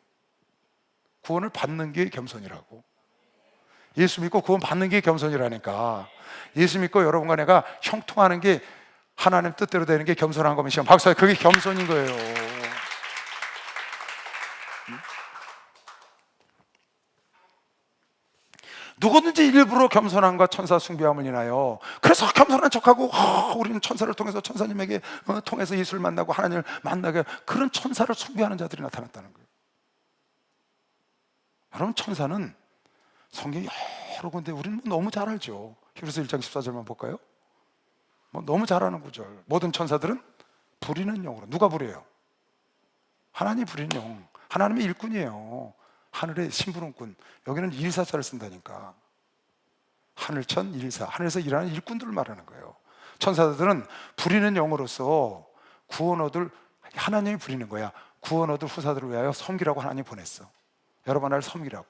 구원을 받는 게 겸손이라고. 예수 믿고 구원 받는 게 겸손이라니까. 예수 믿고 여러분과 내가 형통하는 게 하나님 뜻대로 되는 게 겸손한 겁니다. 박사님, 그게 겸손인 거예요. 누구든지 일부러 겸손함과 천사 숭배함을 인하여, 그래서 겸손한 척하고 우리는 천사를 통해서 천사님에게 통해서 예수를 만나고 하나님을 만나게, 그런 천사를 숭배하는 자들이 나타났다는 거예요. 여러분, 천사는 성경이 여러 군데 우리는 너무 잘 알죠. 히브리서 1장 14절만 볼까요? 너무 잘 아는 구절. 모든 천사들은 부리는 영으로. 누가 부려요? 하나님이 부리는 영. 하나님의 일꾼이에요. 하늘의 심부름꾼. 여기는 일사자를 쓴다니까. 하늘천 일사. 하늘에서 일하는 일꾼들을 말하는 거예요. 천사들은 부리는 영으로서 구원 얻을, 하나님이 부리는 거야. 구원 얻을 후사들을 위하여 섬기라고 하나님이 보냈어. 여러분, 나를 섬기라고.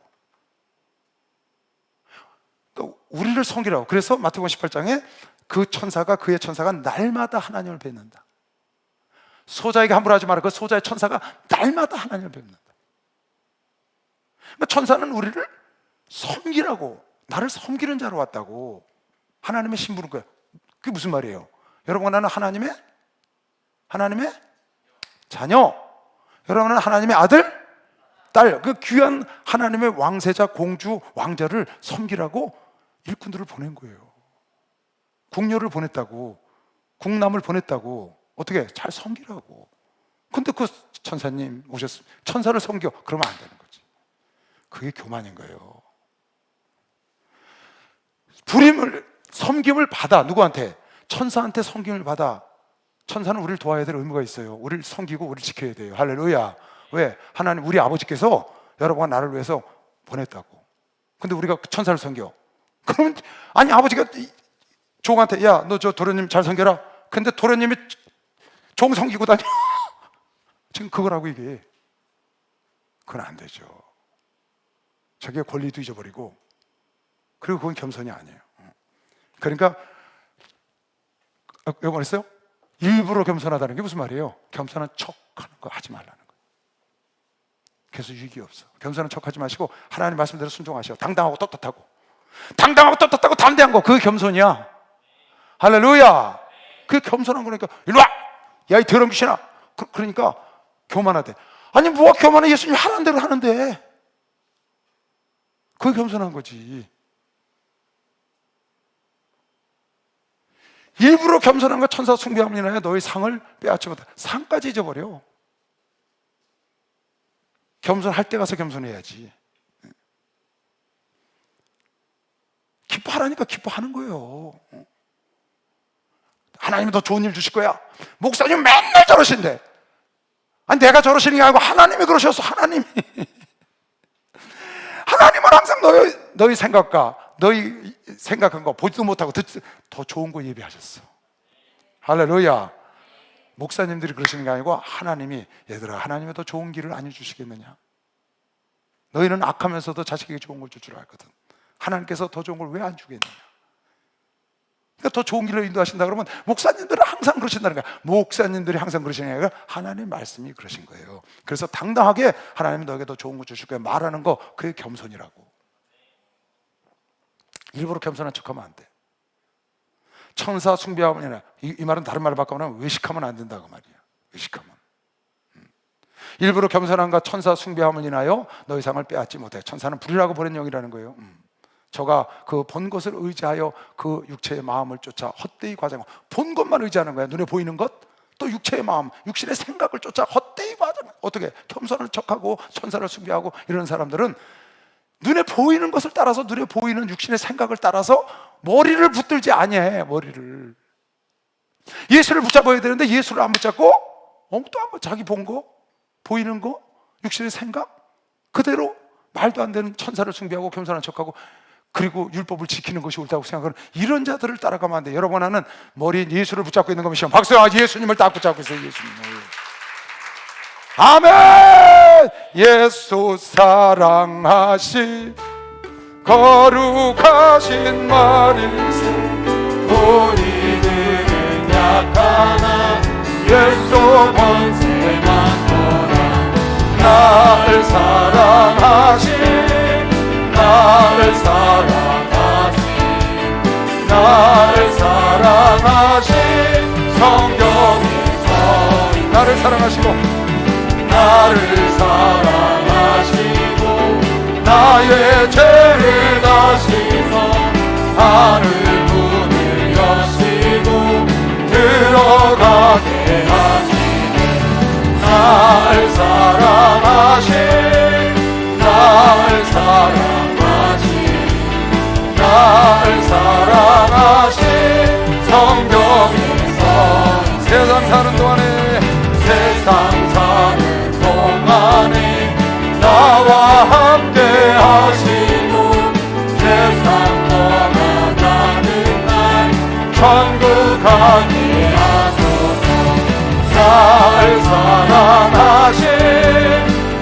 또 우리를 섬기라고. 그래서 마태복음 18장에 그 천사가, 그의 천사가 날마다 하나님을 뵙는다. 소자에게 함부로 하지 마라. 그 소자의 천사가 날마다 하나님을 뵙는다. 천사는 우리를 섬기라고, 나를 섬기는 자로 왔다고. 하나님의 신부는 거야. 그게 무슨 말이에요? 여러분, 나는 하나님의 자녀. 여러분은 하나님의 아들, 딸. 그 귀한 하나님의 왕세자, 공주, 왕자를 섬기라고 일꾼들을 보낸 거예요. 궁녀를 보냈다고, 궁남을 보냈다고. 어떻게? 잘 섬기라고. 근데 그 천사님 오셨습니다. 천사를 섬겨. 그러면 안 되는 거지. 그게 교만인 거예요. 섬김을 받아. 누구한테? 천사한테 섬김을 받아. 천사는 우리를 도와야 될 의무가 있어요. 우리를 섬기고 우리를 지켜야 돼요. 할렐루야. 왜? 하나님, 우리 아버지께서 여러분과 나를 위해서 보냈다고. 근데 우리가 천사를 섬겨. 그러면, 아니, 아버지가 종한테, 야, 너 저 도련님 잘 섬겨라. 근데 도련님이 종 섬기고 다녀. 지금 그거라고 이게. 그건 안 되죠. 자기의 권리도 잊어버리고, 그리고 그건 겸손이 아니에요. 그러니까 여러분 했어요? 일부러 겸손하다는 게 무슨 말이에요? 겸손한 척하는 거 하지 말라는 거예요. 그래서 유익이 없어. 겸손한 척하지 마시고 하나님 말씀대로 순종하셔. 당당하고 떳떳하고, 당당하고 떳떳하고 담대한 거, 그게 겸손이야. 할렐루야. 그게 겸손한 거니까. 일로 와! 야, 이 더러운 귀신아! 그러니까 교만하대. 아니, 뭐가 교만해? 예수님이 하라는 대로 하는데. 그게 겸손한 거지. 일부러 겸손한 거 천사 숭배함을 인하여 너희 상을 빼앗지 못하. 상까지 잊어버려. 겸손할 때 가서 겸손해야지. 기뻐하라니까 기뻐하는 거예요. 하나님이 더 좋은 일 주실 거야. 목사님 맨날 저러신대. 아니, 내가 저러시는 게 아니고 하나님이 그러셨어. 하나님은 항상 너희 생각과 너희 생각한 거 보지도 못하고 더 좋은 거 예비하셨어. 할렐루야. 목사님들이 그러시는 게 아니고 하나님이, 얘들아, 하나님이 더 좋은 길을 안 해주시겠느냐? 너희는 악하면서도 자식에게 좋은 걸 줄 줄 알거든. 하나님께서 더 좋은 걸 왜 안 주겠느냐? 그러니까 더 좋은 길로 인도하신다 그러면 목사님들은 항상 그러신다는 거야. 목사님들이 항상 그러시는 게 아니라 하나님 말씀이 그러신 거예요. 그래서 당당하게 하나님이 너에게 더 좋은 거 주실 거야 말하는 거, 그게 겸손이라고. 일부러 겸손한 척하면 안 돼. 천사 숭배하면, 이 말은 다른 말을 바꾸면 외식하면 안 된다 그 말이야. 외식하면. 일부러 겸손함과 천사 숭배함을 인하여 너희 상을 빼앗지 못해. 천사는 불이라고 보낸 영이라는 거예요. 저가 그 본 것을 의지하여 그 육체의 마음을 쫓아 헛되이 과장하고, 본 것만 의지하는 거야. 눈에 보이는 것, 또 육체의 마음, 육신의 생각을 쫓아 헛되이 과장. 어떻게 겸손한 척하고 천사를 숭배하고 이런 사람들은 눈에 보이는 것을 따라서, 눈에 보이는 육신의 생각을 따라서 머리를 붙들지 아니해. 머리를, 예수를 붙잡아야 되는데 예수를 안 붙잡고 또 한 번 자기 본 거, 보이는 거, 육신의 생각 그대로 말도 안 되는 천사를 숭배하고 겸손한 척하고, 그리고 율법을 지키는 것이 옳다고 생각하는 이런 자들을 따라가면 안 돼. 여러분, 하나는 머리인 예수를 붙잡고 있는 겁니다. 박수야. 예수님을 딱 붙잡고 있어요. 예수님을. 아멘. 예수 사랑하시 거룩하신 마리스, 우리들은 약하나 예수 권세만 거라. 나를 사랑하시, 나를 사랑하시, 나를 사랑하시 성경에 서 나를 사랑하시고, 나를 사랑하시고 나의 죄를 다시서 하늘 문을 여시고 들어가게 하시네. 나를 사랑하시, 나를 사랑하시, 나를 사랑하시 성경에 서 세상 사는 동안에, 세상 사는 동안에 나와 함께 하시고 세상 떠나가는 날 천국 가게 하소서. 나를 사랑하시,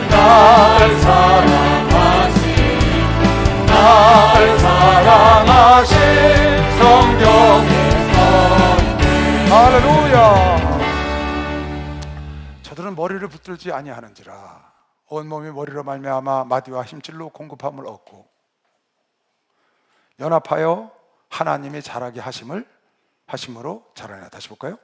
나를 사랑하시, 나를 사랑하시 성경에 서있네. 할렐루야. 저들은 머리를 붙들지 아니하는지라 온몸이 머리로 말미암아 마디와 힘줄로 공급함을 얻고 연합하여 하나님이 자라게 하심으로 자라냐. 다시 볼까요?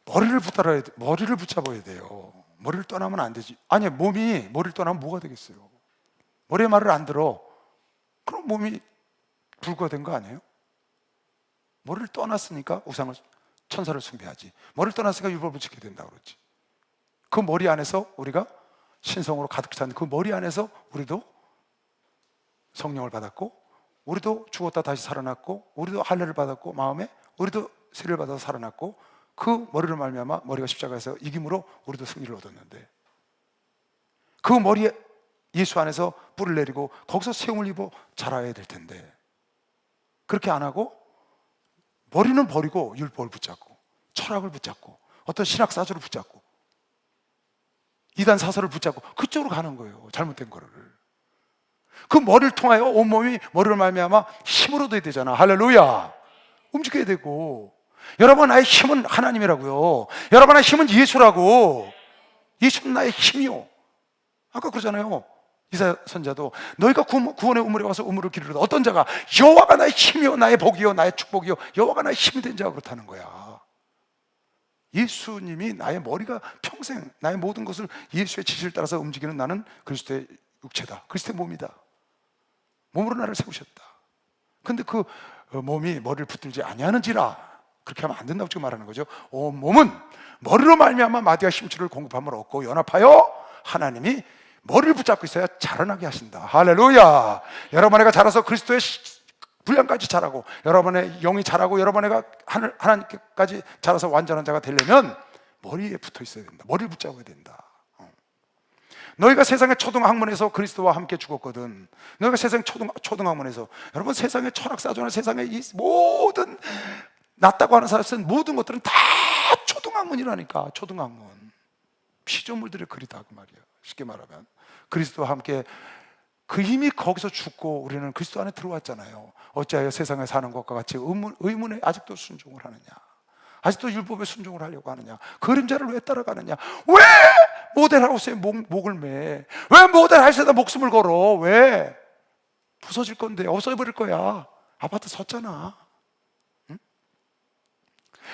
머리를 붙잡아야 돼요. 머리를 떠나면 안 되지. 아니, 몸이 머리를 떠나면 뭐가 되겠어요? 머리의 말을 안 들어. 그럼 몸이 불구가 거 아니에요? 머리를 떠났으니까 천사를 숭배하지. 머리를 떠났으니까 율법을 지켜야 된다고 그러지. 그 머리 안에서 우리가 신성으로 가득 찬 그 머리 안에서 우리도 성령을 받았고, 우리도 죽었다 다시 살아났고, 우리도 할례를 받았고, 마음에 우리도 세례를 받아서 살아났고, 그 머리를 말미암아 머리가 십자가에서 이김으로 우리도 승리를 얻었는데, 그 머리에 예수 안에서 뿔을 내리고 거기서 세움을 입어 자라야 될 텐데, 그렇게 안 하고 머리는 버리고 율법을 붙잡고 철학을 붙잡고 어떤 신학사조를 붙잡고 이단 사설을 붙잡고 그쪽으로 가는 거예요. 잘못된 거를. 그 머리를 통하여 온몸이 머리를 말미암아 힘으로 돼야 되잖아. 할렐루야. 움직여야 되고, 여러분 나의 힘은 하나님이라고요. 여러분의 힘은 예수라고. 예수는 나의 힘이요. 아까 그러잖아요. 이사야 선자도 너희가 구원의 우물에 와서 우물을 기르려다 어떤 자가 여호와가 나의 힘이요 나의 복이요 나의 축복이요 여호와가 나의 힘이 된 자가 그렇다는 거야. 예수님이 나의 머리가 평생 나의 모든 것을 예수의 지시를 따라서 움직이는 나는 그리스도의 육체다. 그리스도의 몸이다. 몸으로 나를 세우셨다. 근데 그 몸이 머리를 붙들지 아니하는지라, 그렇게 하면 안 된다고 지금 말하는 거죠. 온 몸은 머리로 말미암아 마디와 힘줄을 공급함을 얻고 연합하여 하나님이 머리를 붙잡고 있어야 자라나게 하신다. 할렐루야. 여러분 애가 자라서 그리스도의 분량까지 자라고, 여러분의 영이 자라고, 여러분 애가 하나님께까지 자라서 완전한 자가 되려면 머리에 붙어 있어야 된다. 머리를 붙잡아야 된다. 너희가 세상의 초등학문에서 그리스도와 함께 죽었거든. 너희가 세상 초등학문에서, 여러분 세상의 철학사조나 세상의 이 모든 낫다고 하는 사람 쓴 모든 것들은 다 초등학문이라니까. 초등학문. 피조물들의 글이다 그 말이야. 쉽게 말하면 그리스도와 함께 그 힘이 거기서 죽고 우리는 그리스도 안에 들어왔잖아요. 어찌하여 세상에 사는 것과 같이 의문에 아직도 순종을 하느냐, 아직도 율법에 순종을 하려고 하느냐, 그림자를 왜 따라가느냐, 왜 모델하우스에 목을 매, 왜 모델하우스에다 목숨을 걸어, 왜? 부서질 건데, 없어버릴 거야. 아파트 섰잖아. 응?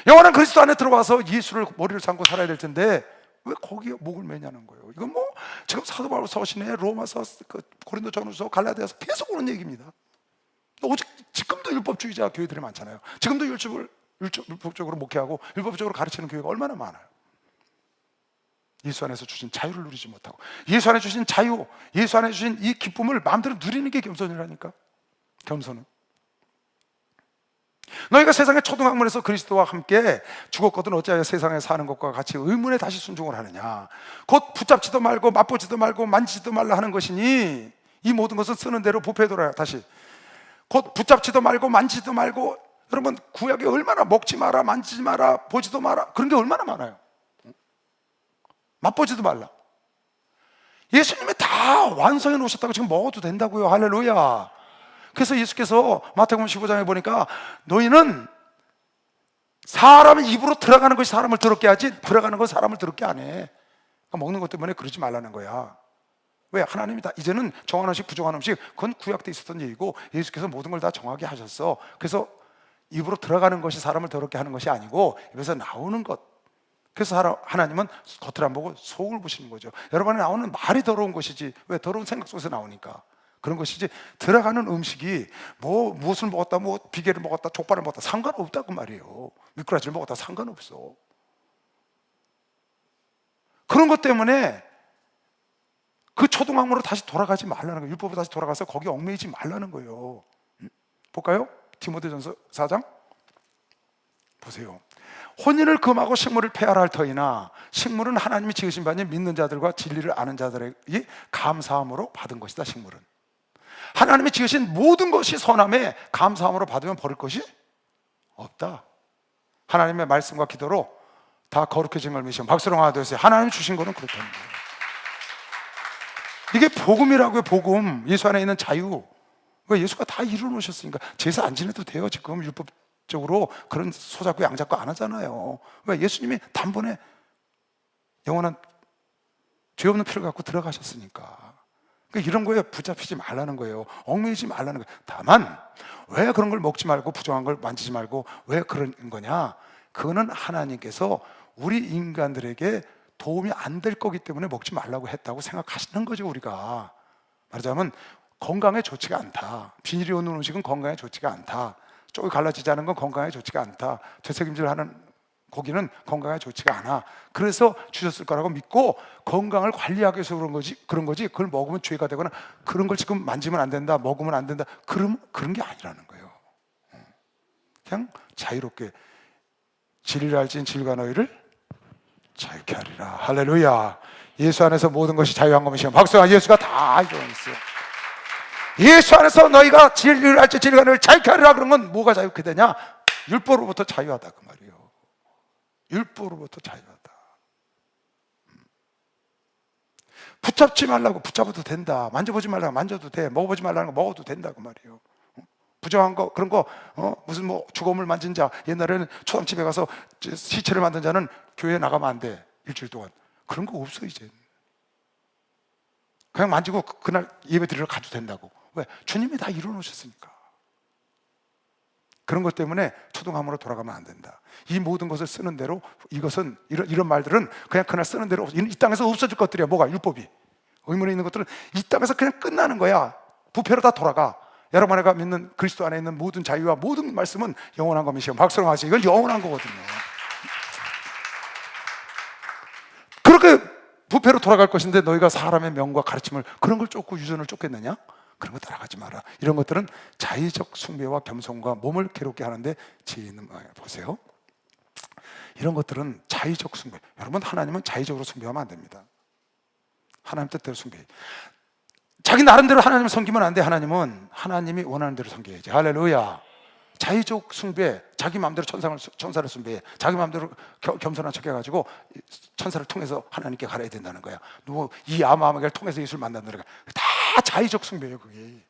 영원한 그리스도 안에 들어와서 예수를 머리를 삼고 살아야 될 텐데 왜 거기에 목을 매냐는 거예요. 이건 뭐 지금 사도 바울 서신에 로마서, 고린도전후서, 갈라디아서 계속 오는 얘기입니다. 오직 지금도 율법주의자 교회들이 많잖아요. 지금도 율법적으로 목회하고 율법적으로 가르치는 교회가 얼마나 많아요. 예수 안에서 주신 자유를 누리지 못하고, 예수 안에 주신 자유, 예수 안에 주신 이 기쁨을 마음대로 누리는 게 겸손이라니까. 겸손은 너희가 세상의 초등학문에서 그리스도와 함께 죽었거든 어찌하여 세상에 사는 것과 같이 의문에 다시 순종을 하느냐. 곧 붙잡지도 말고 맛보지도 말고 만지지도 말라 하는 것이니 이 모든 것은 쓰는 대로 부패에 돌아요. 다시, 곧 붙잡지도 말고 만지지도 말고. 여러분, 구약에 얼마나 먹지 마라, 만지지 마라, 보지도 마라, 그런 게 얼마나 많아요. 맛보지도 말라. 예수님이 다 완성해 놓으셨다고 지금 먹어도 된다고요. 할렐루야. 그래서 예수께서 마태복음 15장에 보니까 너희는 사람의 입으로 들어가는 것이 사람을 더럽게 하지 들어가는 건 사람을 더럽게 안 해. 그러니까 먹는 것 때문에 그러지 말라는 거야. 왜? 하나님이 다 이제는 정한 음식, 부정한 음식, 그건 구약 때 있었던 얘기고 예수께서 모든 걸 다 정하게 하셨어. 그래서 입으로 들어가는 것이 사람을 더럽게 하는 것이 아니고 입에서 나오는 것. 그래서 하나님은 겉을 안 보고 속을 보시는 거죠. 여러분이 나오는 말이 더러운 것이지, 왜? 더러운 생각 속에서 나오니까 그런 것이지, 들어가는 음식이 뭐 무엇을 먹었다, 뭐 비계를 먹었다, 족발을 먹었다 상관없다고 말이에요. 미꾸라지를 먹었다 상관없어. 그런 것 때문에 그 초등학문으로 다시 돌아가지 말라는 거예요. 율법으로 다시 돌아가서 거기 얽매이지 말라는 거예요. 볼까요? 디모데전서 4장 보세요. 혼인을 금하고 식물을 폐하라 할 터이나 식물은 하나님이 지으신 바니 믿는 자들과 진리를 아는 자들에게 감사함으로 받은 것이다. 식물은 하나님이 지으신 모든 것이 선함에 감사함으로 받으면 버릴 것이 없다. 하나님의 말씀과 기도로 다 거룩해진 걸 믿으시면 박수로 하나 되세요. 하나님이 주신 거는 그렇다는 거예요. 이게 복음이라고요. 복음. 예수 안에 있는 자유. 예수가 다 이루어 놓으셨으니까 제사 안 지내도 돼요. 지금 율법적으로 그런 소잡고 양잡고 안 하잖아요. 왜? 예수님이 단번에 영원한 죄 없는 피를 갖고 들어가셨으니까. 그러니까 이런 거에 붙잡히지 말라는 거예요. 얽매이지 말라는 거예요. 다만 왜 그런 걸 먹지 말고 부정한 걸 만지지 말고 왜 그런 거냐? 그거는 하나님께서 우리 인간들에게 도움이 안 될 거기 때문에 먹지 말라고 했다고 생각하시는 거죠. 우리가 말하자면 건강에 좋지가 않다. 비닐이 오는 음식은 건강에 좋지가 않다. 쪽이 갈라지지 않은 건 건강에 좋지가 않다. 되새김질하는 고기는 건강에 좋지가 않아. 그래서 주셨을 거라고 믿고 건강을 관리하기 위해서 그런 거지. 그걸 먹으면 죄가 되거나 그런 걸 지금 만지면 안 된다, 먹으면 안 된다, 그런 게 아니라는 거예요. 그냥 자유롭게 진리를 알진 진리가 너희를 자유케 하리라. 할렐루야. 예수 안에서 모든 것이 자유한 것이요. 박수가 예수가 다 이루어냈어요. 예수 안에서 너희가 진리를 알지 진리가 너희를 자유케 하리라. 그런 건 뭐가 자유케 되냐? 율법으로부터 자유하다 그 말이에요. 율법으로부터 자유하다. 붙잡지 말라고 붙잡아도 된다. 만져보지 말라고 만져도 돼. 먹어보지 말라는 거 먹어도 된다 그 말이에요. 부정한 거 그런 거 무슨 뭐 죽음을 만진 자, 옛날에는 초상집에 가서 시체를 만든 자는 교회에 나가면 안 돼. 일주일 동안. 그런 거 없어 이제. 그냥 만지고 그날 예배 드리러 가도 된다고. 왜? 주님이 다 이루어 놓으셨으니까. 그런 것 때문에 초등함으로 돌아가면 안 된다. 이 모든 것을 쓰는 대로, 이것은 이런 말들은 그냥 그날 쓰는 대로 이 땅에서 없어질 것들이야. 뭐가? 율법이. 의문에 있는 것들은 이 땅에서 그냥 끝나는 거야. 부패로 다 돌아가. 여러분 안에 믿는 그리스도 안에 있는 모든 자유와 모든 말씀은 영원한 것이에요. 박수로 하시죠. 이건 영원한 거거든요. 그렇게 부패로 돌아갈 것인데 너희가 사람의 명과 가르침을 그런 걸 쫓고 유전을 쫓겠느냐? 그런 거 따라가지 마라. 이런 것들은 자의적 숭배와 겸손과 몸을 괴롭게 하는데 지혜 있는 거예요. 보세요. 이런 것들은 자의적 숭배. 여러분, 하나님은 자의적으로 숭배하면 안 됩니다. 하나님 뜻대로 숭배. 자기 나름대로 하나님을 섬기면 안 돼. 하나님은 하나님이 원하는 대로 섬겨야지. 할렐루야. 자의적 숭배, 자기 마음대로 천사를 숭배해. 자기 마음대로 겸손한 척 해가지고 천사를 통해서 하나님께 가려야 된다는 거야. 누구 이 아마마를 통해서 예수를 만난다는 거야. 다 자의적 숭배예요. 그게.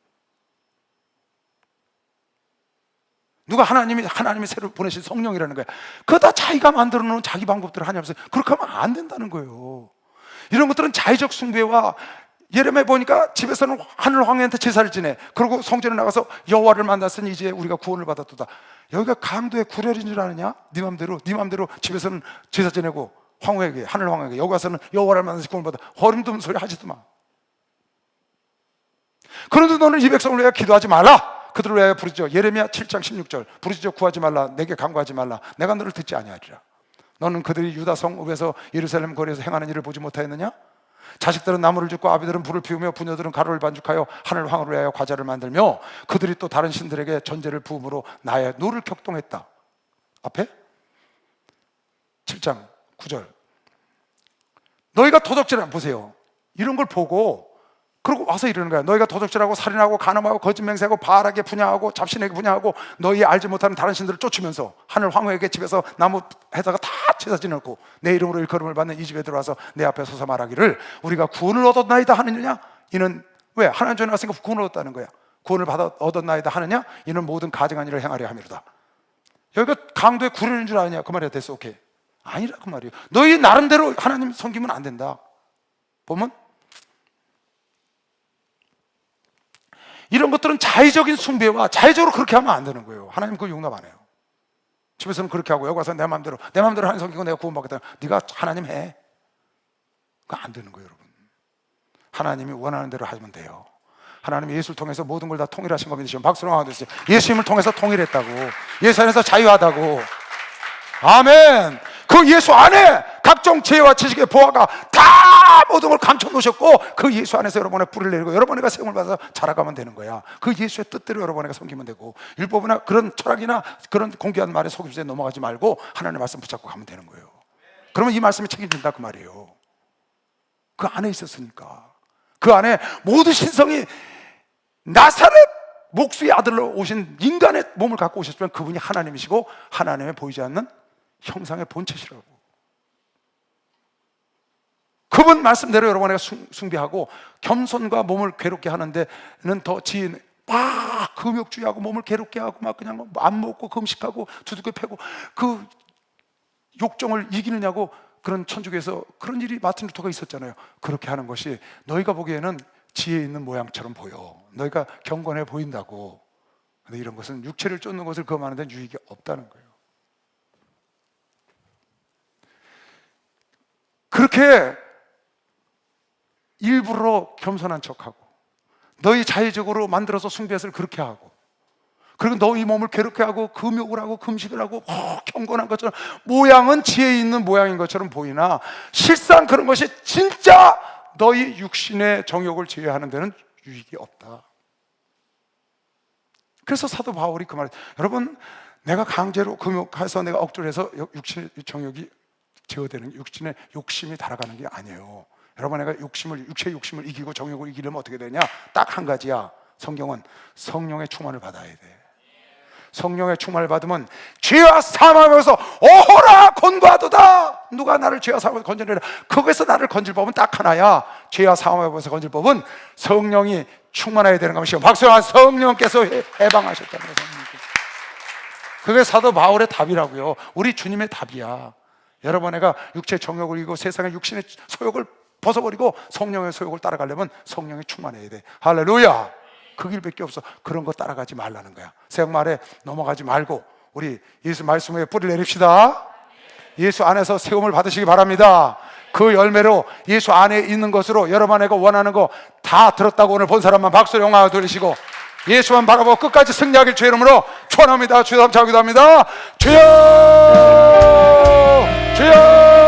누가 하나님이 새로 보내신 성령이라는 거야. 그거 다 자기가 만들어 놓은 자기 방법대로 하냐면서 그렇게 하면 안 된다는 거예요. 이런 것들은 자의적 숭배와 예레미야 보니까 집에서는 하늘 황후한테 제사를 지내. 그리고 성전에 나가서 여호와를 만났으니 이제 우리가 구원을 받았도다. 여기가 강도의 구렬인 줄 아느냐? 네 맘대로 집에서는 제사 지내고 황후에게, 하늘 황후에게, 여기 와서는 여호와를 만나서 구원을 받아. 허름없는 소리 하지도 마. 그런데 너는 이 백성을 위하여 기도하지 말라. 그들을 위하여 부르짖어. 예레미야 7장 16절. 부르짖어 구하지 말라. 내게 간구하지 말라. 내가 너를 듣지 아니하리라. 너는 그들이 유다 성읍에서 예루살렘 거리에서 행하는 일을 보지 못하였느냐? 자식들은 나무를 줍고 아비들은 불을 피우며 부녀들은 가루를 반죽하여 하늘 황후를 위하여 과자를 만들며 그들이 또 다른 신들에게 전제를 부음으로 나의 노를 격동했다. 앞에 7장 9절. 너희가 도적질하는, 보세요, 이런 걸 보고 그러고 와서 이러는 거야. 너희가 도적질하고 살인하고 간음하고 거짓 맹세하고 바알에게 분향하고 잡신에게 분향하고 너희 알지 못하는 다른 신들을 쫓으면서 하늘 황후에게 집에서 나무 해다가 다 제사 지내고 내 이름으로 일컬음을 받는 이 집에 들어와서 내 앞에 서서 말하기를 우리가 구원을 얻었나이다 하느냐? 이는 왜? 하나님 전에 왔으니까 구원을 얻었다는 거야. 구원을 받아 얻었나이다 하느냐? 이는 모든 가증한 일을 행하려 함이로다. 여기가 강도의 구련인 줄 아느냐? 그 말이야. 됐어, 오케이. 아니라 그 말이에요. 너희 나름대로 하나님 섬기면 안 된다. 보면 이런 것들은 자의적인 숭배와 자의적으로 그렇게 하면 안 되는 거예요. 하나님 그거 용납 안 해요. 집에서는 그렇게 하고 여기 와서 내 마음대로 하나님 섬기고 내가 구원받겠다. 네가 하나님 해. 그거 안 되는 거예요, 여러분. 하나님이 원하는 대로 하면 돼요. 하나님이 예수를 통해서 모든 걸 다 통일하신 겁니다. 지금 박수로 하셔주세요. 예수님을 통해서 통일했다고. 예수 안에서 자유하다고. 아멘. 그 예수 안에 각종 지혜와 지식의 보화가 다 모든 걸 감춰 놓으셨고 그 예수 안에서 여러분의 뿌리를 내리고 여러분에게 세움을 받아서 자라가면 되는 거야. 그 예수의 뜻대로 여러분에게 섬기면 되고 율법이나 그런 철학이나 그런 공개한 말에 속임수에 넘어가지 말고 하나님의 말씀 붙잡고 가면 되는 거예요. 그러면 이 말씀이 책임진다 그 말이에요. 그 안에 있었으니까. 그 안에 모든 신성이 나사렛 목수의 아들로 오신 인간의 몸을 갖고 오셨지만 그분이 하나님이시고 하나님의 보이지 않는 형상의 본체시라고. 그분 말씀대로 여러분에게 숭배하고 겸손과 몸을 괴롭게 하는 데는 더 지혜는 막 금욕주의하고 몸을 괴롭게 하고 막 그냥 안 먹고 금식하고 두둑겨 패고 그 욕정을 이기느냐고 그런 천주교에서 그런 일이 마틴 루터가 있었잖아요. 그렇게 하는 것이 너희가 보기에는 지혜 있는 모양처럼 보여. 너희가 경건해 보인다고. 근데 이런 것은 육체를 쫓는 것을 금하는 데는 유익이 없다는 거예요. 그렇게 일부러 겸손한 척하고 너희 자의적으로 만들어서 숭배를 그렇게 하고 그리고 너희 몸을 괴롭게 하고 금욕을 하고 금식을 하고 경건한 것처럼 모양은 지혜 있는 모양인 것처럼 보이나 실상 그런 것이 진짜 너희 육신의 정욕을 제어하는 데는 유익이 없다. 그래서 사도 바울이 그 말을, 여러분 내가 강제로 금욕해서 내가 억지로 해서 육신의 정욕이 제어되는, 육신의 욕심이 달아가는 게 아니에요. 여러분 내가 육체의 욕심을 이기고 정욕을 이기려면 어떻게 되냐? 딱 한 가지야. 성경은 성령의 충만을 받아야 돼. 성령의 충만을 받으면 죄와 사망에서 오호라 권고하도다. 누가 나를 죄와 사망에서 건져내라. 거기서 나를 건질 법은 딱 하나야. 죄와 사망에서 건질 법은 성령이 충만해야 되는 것이요. 박수와 성령께서 해방하셨다는 거예요. 그게 사도 바울의 답이라고요. 우리 주님의 답이야. 여러분 내가 육체의 정욕을 이기고 세상의 육신의 소욕을 벗어버리고 성령의 소욕을 따라가려면 성령이 충만해야 돼. 할렐루야. 그 길밖에 없어. 그런 거 따라가지 말라는 거야. 세상말에 넘어가지 말고 우리 예수 말씀 위에 뿌리를 내립시다. 예수 안에서 세움을 받으시기 바랍니다. 그 열매로 예수 안에 있는 것으로 여러분에게 원하는 거 다 들었다고 오늘 본 사람만 박수로 영광을 돌리시고 예수만 바라보고 끝까지 승리하길 주의 이름으로 축원합니다. 주여 감사하기도 합니다. 주여 주여